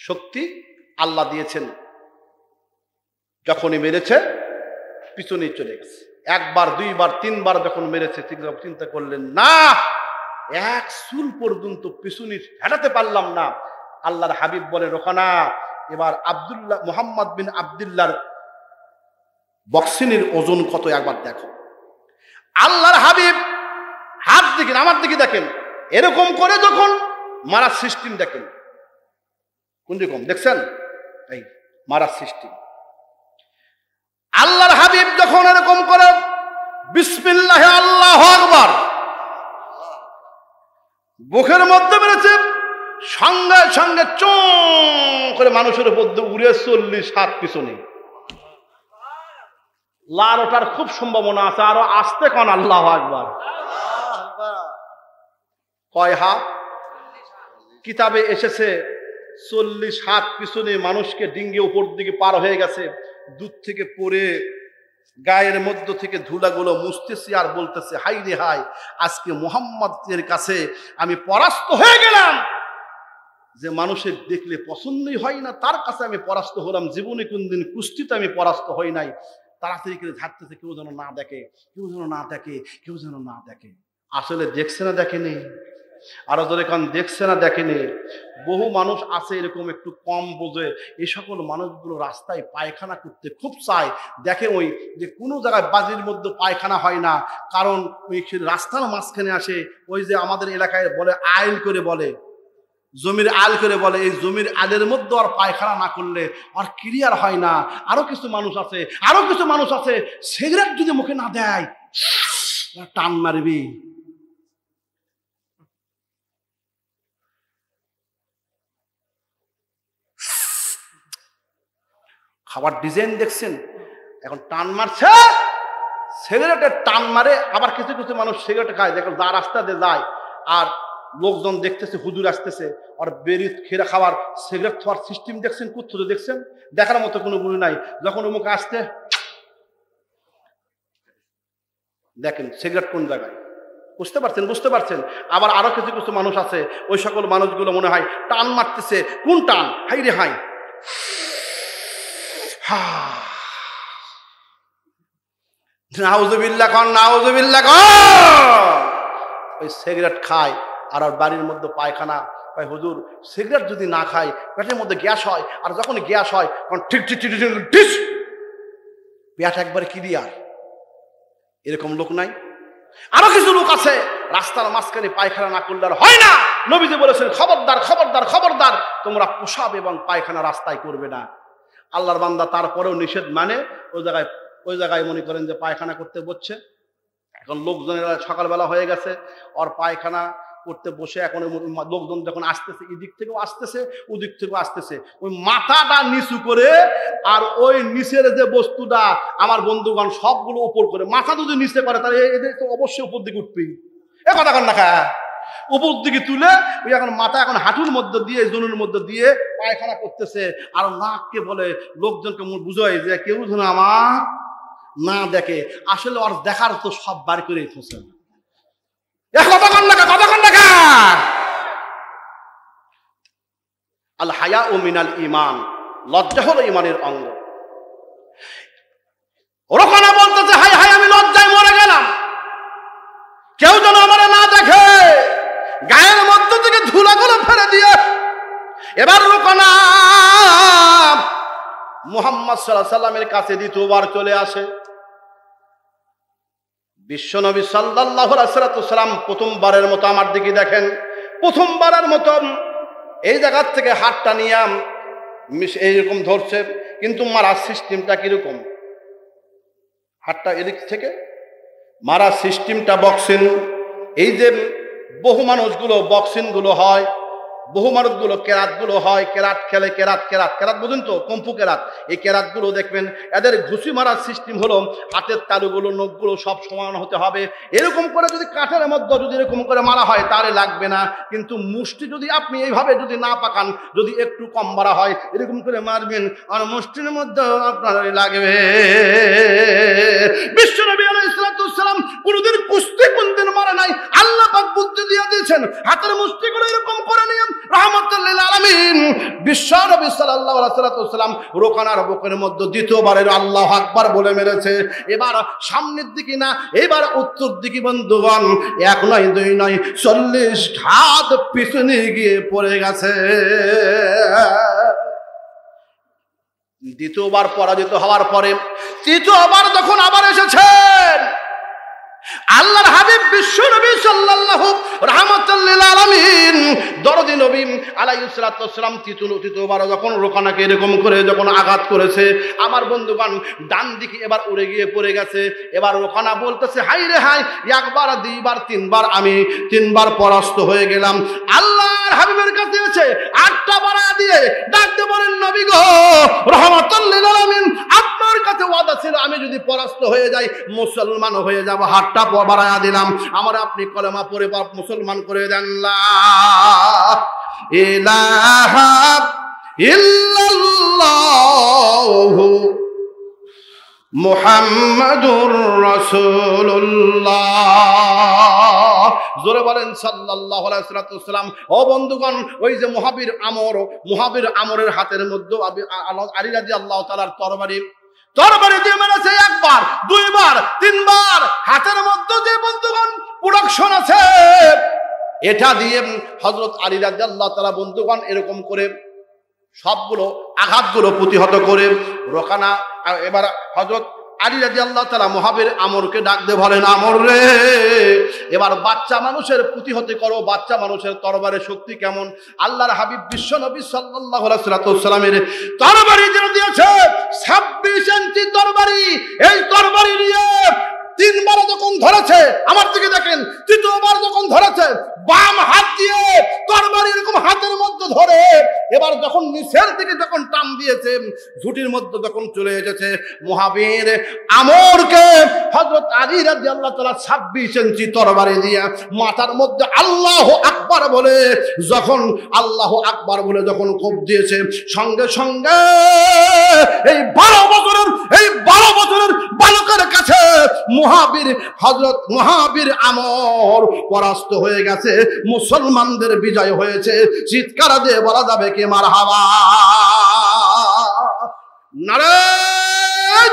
শক্তি আল্লাহ দিয়েছেন। যখনই মেরেছে পিছনে চলে গেছে। একবার, দুইবার, 3 বার যখন মেরেছে, চিন্তা করলেন না, এক চুল পর্যন্ত পিছনে হাঁটাতে পারলাম না। আল্লাহর হাবিব বলে, রোখানা এবার আব্দুল্লাহ, মুহাম্মদ বিন আব্দুল্লাহর বক্সিনের ওজন কত একবার দেখো। আল্লাহর হাবিব হাত দেখেন, আমার দিকে দেখেন, এরকম করে যখন মারার সিস্টেম দেখেন, কোন রকম দেখছেন? এই মারার সিস্টেম। আল্লাহর হাবিব যখন এরকম করে বিসমিল্লাহ আল্লাহু আকবার বুকের মধ্যে মেরেছে, সঙ্গে সঙ্গে চোঁ করে মানুষের উপর উড়ে 40 হাত পিছনে। লাল ওঠার খুব সম্ভাবনা আছে, আরো আসতে কোন আল্লাহু আকবার। কয় হাত? কিতাবে এসেছে 40 হাত পিছনে মানুষকে ডিঙ্গে উপর দিকে পার হয়ে গেছে। দূর থেকে পড়ে গায়ের মধ্য থেকে ধুলাগুলো মুছতেছি আর বলতেছে, হাই রে হাই, আজকে মুহাম্মদের কাছে আমি পরাস্ত হয়ে গেলাম। যে মানুষের দেখলে পছন্দই হয় না তার কাছে আমি পরাস্ত হলাম। জীবনে কোনদিন কুস্তিতে আমি পরাস্ত হই নাই। তাড়াতাড়ি করে ঝাড়তেছে, কেউ যেন না দেখে, কেউ যেন না দেখে, কেউ যেন না দেখে। আসলে দেখছে না দেখেনি? আরো ধরে কারণ দেখছে না দেখেনি। বহু মানুষ আছে এরকম একটু কম বোঝে, এই সকল মানুষগুলো রাস্তায় পায়খানা করতে খুব চায়, দেখে ওই যে কোনো জায়গায় বাজির মধ্যে পায়খানা হয় না, কারণ ওই রাস্তার মাঝখানে আসে, ওই যে আমাদের এলাকায় বলে আইল করে বলে, জমির আল করে বলে, এই জমির আলের মধ্যে আর পায়খানা না করলে আর ক্লিয়ার হয় না। আরো কিছু মানুষ আছে, আরো কিছু মানুষ আছে, সিগারেট যদি মুখে না দেয় টান মারবি। খাবার ডিজাইন দেখছেন, এখন টান মারছে, সিগারেটের টান মারে। আবার কিছু কিছু মানুষ সিগারেট খায়, দেখো যা রাস্তা দিয়ে যায় আর লোকজন দেখতেছে, হুজুর আসতেছে, আর বেরি খেরা খাবার সিগারেট খাওয়ার সিস্টেম দেখছেন, কোথাও দেখছেন? দেখার মতো কোনো গুণ নাই। যখন মুখে আসতে দেখেন সিগারেট কোন জায়গায়, বুঝতে পারছেন? বুঝতে পারছেন? আবার আরো কিছু কিছু মানুষ আছে, ওই সকল মানুষগুলো মনে হয় টান মারতেছে। কোন টান? হাই রে হাই, নাউজুবিল্লাহ কন, নাউজুবিল্লাহ কন। ওই সিগারেট খায় আর ওর বাড়ির মধ্যে পায়খানা। ভাই হুজুর, সিগারেট যদি না খায় পেটের মধ্যে গ্যাস হয়, আর যখন গ্যাস হয় তখন ঠিক ঠিক ঠিক ঠিক পেট একবারে ক্লিয়ার। এরকম লোক নাই? আরো কিছু লোক আছে রাস্তার মাঝখানে পায়খানা না করলে আর হয় না। নবীজি বলেছেন, খবরদার খবরদার খবরদার, তোমরা পেশাব এবং পায়খানা রাস্তায় করবে না। আল্লাহর বান্দা তারপরেও নিষেধ মানে ওই জায়গায় মনে করেন যে পায়খানা করতে বসছে, এখন লোকজনের সকালবেলা হয়ে গেছে, ওর পায়খানা করতে বসে এখন লোকজন যখন আসতেছে, এদিক থেকেও আসতেছে ওদিক থেকেও আসতেছে, ওই মাথাটা নিচু করে আর ওই নিচের যে বস্তুটা আমার বন্ধুগণ সবগুলো উপর করে, মাথা যদি নিচে করে তাহলে এদের তো অবশ্যই উপর দিকে উঠবেই। এ কথা কন না, উপর দিকে তুলে ওই এখন মাথা এখন হাঁটুর মধ্যে দিয়ে জনুর মধ্যে দিয়ে পায়খানা করতেছে। আর নাককে বলে লোকজনকে বুঝায় যে কেউ যেন আমার না দেখে, আসলে ওর দেখার তো সব বার করেই ফসে। আল হায়া ও মিনাল ইমান, লজ্জা হলো ইমানের অঙ্গ। রোকানা বলতেছে হায় হায় আমি লজ্জায় মরে গেলাম, কেউ যেন আমার না দেখে, গায়ের মধ্যে থেকে ধুলাগুলো ফেলে দিয়ে এবার রোকানা মুহাম্মদ সাল্লাল্লাহু আলাইহি সাল্লামের কাছে দ্বিতীয়বার চলে আসে। বিশ্বনবী সাল্লাল্লাহু আলাইহি সাল্লাম প্রথমবারের মতো আমার দিকে দেখেন, প্রথমবারের মতো এই জায়গার থেকে হাতটা নিয়ে এইরকম ধরছে, কিন্তু মারার সিস্টেমটা কিরকম, হাতটা এদিক থেকে মারার সিস্টেমটা বক্সিং। এই যে বহু মানুষগুলো বক্সিং গুলো হয়, বহু মানুষগুলো কেরাতগুলো হয়, কেরাত খেলে, কেরাত বুঝুন তো, কম্পু কেরাত। এই কেরাতগুলো দেখবেন এদের ঘুষি মারার সিস্টেম হলো হাতের তালুগুলো নখগুলো সব সমান হতে হবে। এরকম করে যদি কাঠের মধ্যে যদি এরকম করে মারা হয় তাহলে লাগবে না, কিন্তু মুষ্টি যদি আপনি এইভাবে যদি না পাকান, যদি একটু কম মারা হয় এরকম করে মারবেন আর মুষ্টির মধ্যে আপনার লাগবে। বিশ্বনবী আলাইহিস সালাম কোনদিন কুস্তি কোনদিন মারে নাই, আল্লাহ পাক বুদ্ধি দিয়ে দিয়েছেন, হাতের মুষ্টিগুলো এরকম করে নিয়ে রাহমাতুল লিল আলামিন বিশ্বনবী সাল্লাল্লাহু আলাইহি সাল্লাম রোকানার বুকের মধ্যে দ্বিতীয়বারের আল্লাহু আকবার বলে মেরেছে। এবার সামনের দিকে না, এবার উত্তর দিকে বন্ধুগণ, এক নয় দুই নয় 40 হাত পিছনে গিয়ে পড়ে গেছে। দ্বিতীয়বার পরাজিত হওয়ার পরে তৃতীয়বার যখন আবার এসেছেন আল্লাহর হাবিব বিশ্বনবী সাল্লাল্লাহু রাহমাতুল লিল আলামিন দরদি নবী আলাইহিস সালাতু ওয়াসসালাম তৃতীয়বার যখন রোকানাকে এরকম করে যখন আঘাত করেছে, আমার বন্ধুগণ ডান দিকে এবার উড়ে গিয়ে পড়ে গেছে। এবার রোকানা বলতেছে হাই রে হাই, একবার দুইবার তিনবার আমি তিনবার পরাস্ত হয়ে গেলাম। আল্লাহর হাবিবের কাছে এসে 8টা বাড়া দিয়ে ডাকতে বলেন নবী গো রাহমাতুল লিল আলামিন, আপনার কাছে ওয়াদা ছিল আমি যদি পরাস্ত হয়ে যাই মুসলমান হয়ে যাব, হাতটা বাড়ায়া দিলাম, আমার আপনি কলেমা পড়ে মুসলমান করে দেন। লা ইলাহা ইল্লাল্লাহু মুহাম্মাদুর রাসূলুল্লাহ, জোরে বলেন সাল্লাল্লাহু আলাইহি ওয়াসাল্লাম। ও বন্ধুগণ, ওই যে মুহাবির আমরের হাতের মধ্যে আলী রাদিয়াল্লাহু তাআলার তরবারি দিয়ে মেরেছে, একবার দুইবার তিনবার। হাতের মধ্যে যে বন্ধুগণ প্রোডাকশন আছে এটা দিয়ে হযরত আলী রাদিয়াল্লাহু তাআলা বন্ধুগণ এরকম করে সবগুলো আঘাতগুলো প্রতিহত করে রোকানা। এবার হযরত আলী রাদিয়াল্লাহু তাআলা মুহাবির আমরকে ডাক দিয়ে বলেন, আমর রে এবার বাচ্চা মানুষের প্রতিহত করো, বাচ্চা মানুষের তরবারের শক্তি কেমন। আল্লাহর হাবিব বিশ্বনবী সাল্লাল্লাহু আলাইহি ওয়াসাল্লামের তরবারি যেন দিয়েছে 26 ইঞ্চি তরবারি। এই তরবারি নিয়ে তিনবার যখন ধরেছে, আমার দিকে দেখেন, তৃতীয়বার যখন ধরেছে বাম হাত দিয়ে তরবারি এরকম হাতের মধ্যে ধরে এবার যখন নিচের দিকে যখন টান দিয়েছে, ঝুটির মধ্যে যখন চলে এসেছে, মুহাবির আমরকে হযরত আলী রাদিয়াল্লাহু তাআলা 26 ইঞ্চি তরবারি দিয়ে মাথার মধ্যে আল্লাহু আকবার বলে যখন যখন কোপ দিয়েছে, সঙ্গে সঙ্গে এই 12 বছরের বালকের কাছে হযরত মুহাবির আমর পরাস্ত হয়ে গেছে, মুসলমানদের বিজয় হয়েছে। চিৎকার দিয়ে বলা যাবে কি মারহাবা, নারে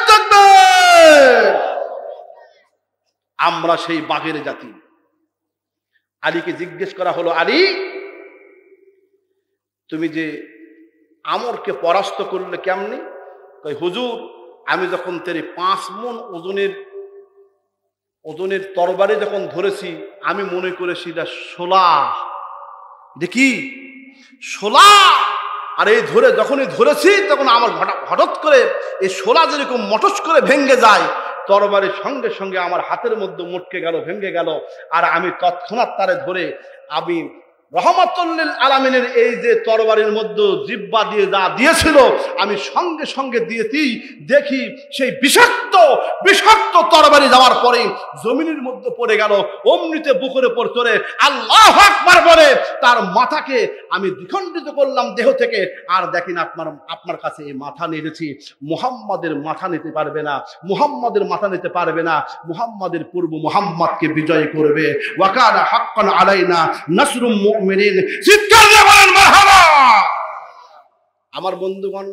তাকবীর। আমরা সেই বাঘের জাতি। আলীকে জিজ্ঞেস করা হলো, আলী তুমি যে আমরকে পরাস্ত করলে কেমনি? কই হুজুর, আমি যখন তেরে 5 মণ ওজনের তরবারি যখন ধরেছি, আমি মনে করেছি এটা শোলা, দেখি শোলা। আর এই যখনই ধরেছি তখন আমার হঠাৎ করে এই শোলা যেরকম মটস করে ভেঙে যায়, তরবারির সঙ্গে সঙ্গে আমার হাতের মধ্যে মুটকে গেল, ভেঙে গেল। আর আমি তৎক্ষণাৎ তারে ধরে আমি রহমাতুল্লিল আলামিনের এই যে তরবারির মধ্যে জিব্বা দিয়ে যা দিয়েছিল আমি সঙ্গে সঙ্গে দিয়েতেই দেখি সেই বিষাক্ত বিষাক্ত তরবারি যাওয়ার পরে জমিনের মধ্যে পড়ে গেল। অমনিতে বুকের উপর চড়ে আল্লাহু আকবার বলে তার মাথাকে আমি দ্বিখণ্ডিত করলাম দেহ থেকে। আর দেখেন আপনার কাছে এই মাথা নিয়েছি, মুহাম্মাদের মাথা নিতে পারবে না, মুহাম্মাদের মাথা নিতে পারবে না। মুহাম্মাদের পূর্ব মুহাম্মাদকে বিজয় করবে। ওয়া কানা হাক্কান আলাইনা নাসরুল মুমিনিন। চিৎকার দিয়ে বলেন মারহাবা। আমার বন্ধুগণ,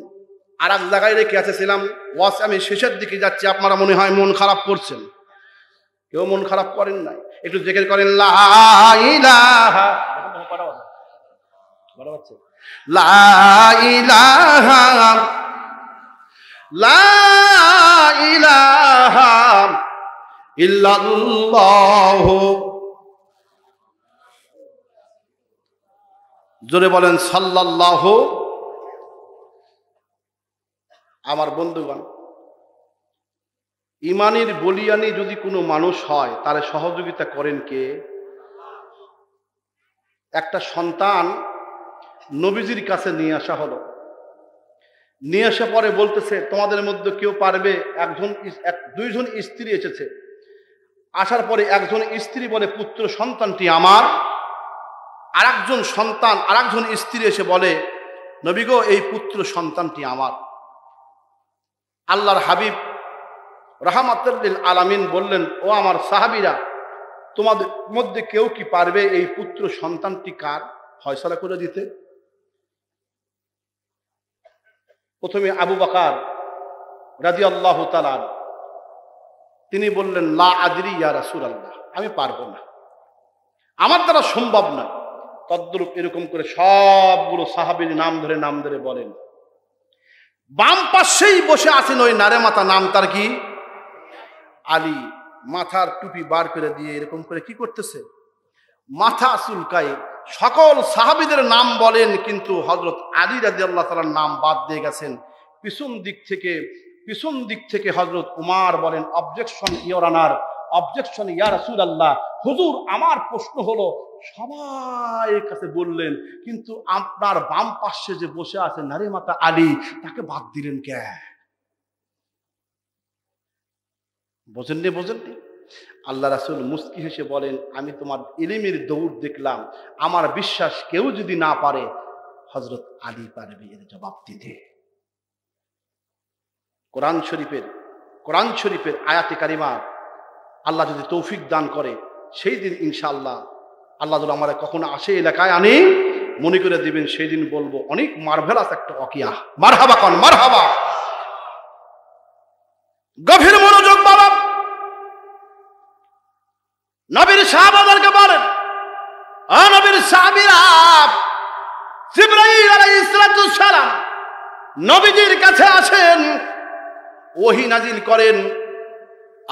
আর এক জায়গায় রেখে আসছিলাম, ওয়াজ আমি শেষের দিকে যাচ্ছি। আপনারা মনে হয় মন খারাপ করছেন, কেউ মন খারাপ করেন নাই, একটু জিকির করেন লা ইলাহা লা ইলাহা লা ইলাহা ইল্লাল্লাহ। জোরে বলেন সাল্লাল্লাহু। আমার বন্ধুগণ, ইমানের বলিয়ানি যদি কোনো মানুষ হয় তার সহযোগিতা করেন কে? একটা সন্তান নবীজির কাছে নিয়ে আসা হলো। নিয়ে আসা পরে বলতেছে, তোমাদের মধ্যে কেউ পারবে? দুইজন স্ত্রী এসেছে। আসার পরে একজন স্ত্রী বলে, পুত্র সন্তানটি আমার। আরেকজন স্ত্রী এসে বলে, নবী গো, এই পুত্র সন্তানটি আমার। আল্লাহর হাবিব রাহমাতুল লিল আলামিন বললেন, ও আমার সাহাবীরা, তোমাদের মধ্যে কেউ কি পারবে এই পুত্র সন্তানটি কার ফয়সালা করে দিতে? প্রথমে আবু বকর রাদিয়াল্লাহু তাআলা তিনি বললেন, লা আদরি ইয়া রাসূলুল্লাহ, আমি পারবো না, আমার দ্বারা সম্ভব না। তদ্রূপ এরকম করে সবগুলো সাহাবীর নাম ধরে বলেন। বাম পাশেই বসে আছেন ওই নারে মাথা, নাম তার কি? আলী। মাথার টুপি বার করে দিয়ে এরকম করে কি করতেছে? মাথা চুলকায়। সকল সাহাবীদের নাম বলেন, কিন্তু হযরত আলী রাদিয়াল্লাহু তাআলার নাম বাদ দিয়ে গেছেন। পিছন দিক থেকে হযরত উমর বলেন, অবজেকশন ইওর অনার, অবজেকশন ইয়া রাসূলুল্লাহ। হুজুর, আমার প্রশ্ন হলো, সবাই কাছে বললেন, কিন্তু আপনার বাম পাশে যে বসে আছে নারে মাতা আলী, তাকে বাদ দিলেন কে? বোঝেননি? আল্লাহ রাসূল মুস্কি হেসে বলেন, আমি তোমার ইলমের দৌড় দেখলাম, আমার বিশ্বাস কেউ যদি না পারে হযরত আলী পারবে এর জবাব দিতে। কোরআন শরীফের আয়াতে কারিমা আল্লাহ যদি তৌফিক দান করে, সেই দিন ইনশাআল্লাহ আল্লাহ যদি আমার কখনো আসে এলাকায় আনি, মনে করে দিবেন, সেই দিন বলবো অনেক মার্ভেলাস একটা ওয়াকিয়া। মারহাবা কোন মারহাবা। গভীর মনোযোগ বাবা। নবীর সাহাবাদেরকে বলেন, নবীর সাহাবীরা জিবরাইল আলাইহিস সালাম নবীজির কাছে আসেন, ওহী নাজিল করেন।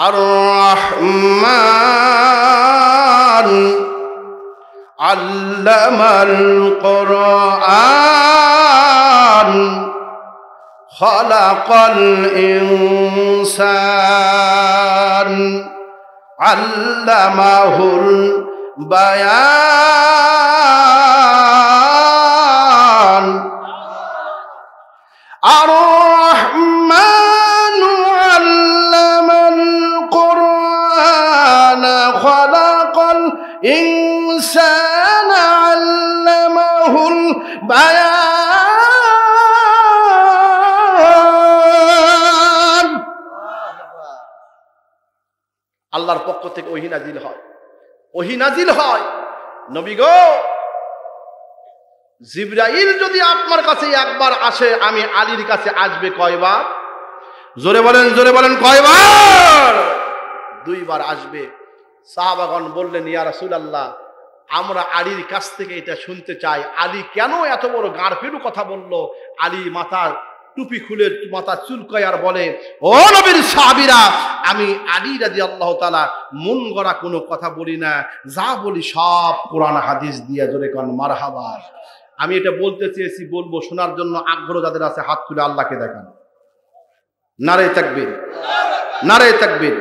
আর রহমান আল্লামাল কুরআন খালাকাল ইনসান আল্লামাহুল বায়ান। আর রহমান আল্লামাল কুরআন খালাকাল ইনসান আল্লামাহুল বায়ান। আল্লাহর পক্ষ থেকে ওহী নাজিল হয়। নবী গো, জিবরাইল যদি আপনার কাছে একবার আসে, আমি আলীর কাছে আসবে কয়বার? জোরে বলেন কয়বার? 2 বার আসবে। সাহাবাগণ বললেন, ইয়া রাসূলুল্লাহ, আমরা আলীর কাছ থেকে এটা শুনতে চাই, আলী কেন এত বড় গাঁড়ফেরু কথা বলল? আলী মাথার টুপি খুলে মাথা চুলকায় আর বলে, ও নবীর সাহাবীরা, আমি আলী রাদিয়াল্লাহু তাআলা মন গড়া কোনো কথা বলি না, যা বলি সব কোরআন হাদিস দিয়ে। জোরে কোন মারহাবা। আমি এটা বলতে চেয়েছি, বলবো, শোনার জন্য আগ্রহ যাদের আছে হাত তুলে আল্লাহকে দেখান। নারে তাকবীর, নারে তাকবীর।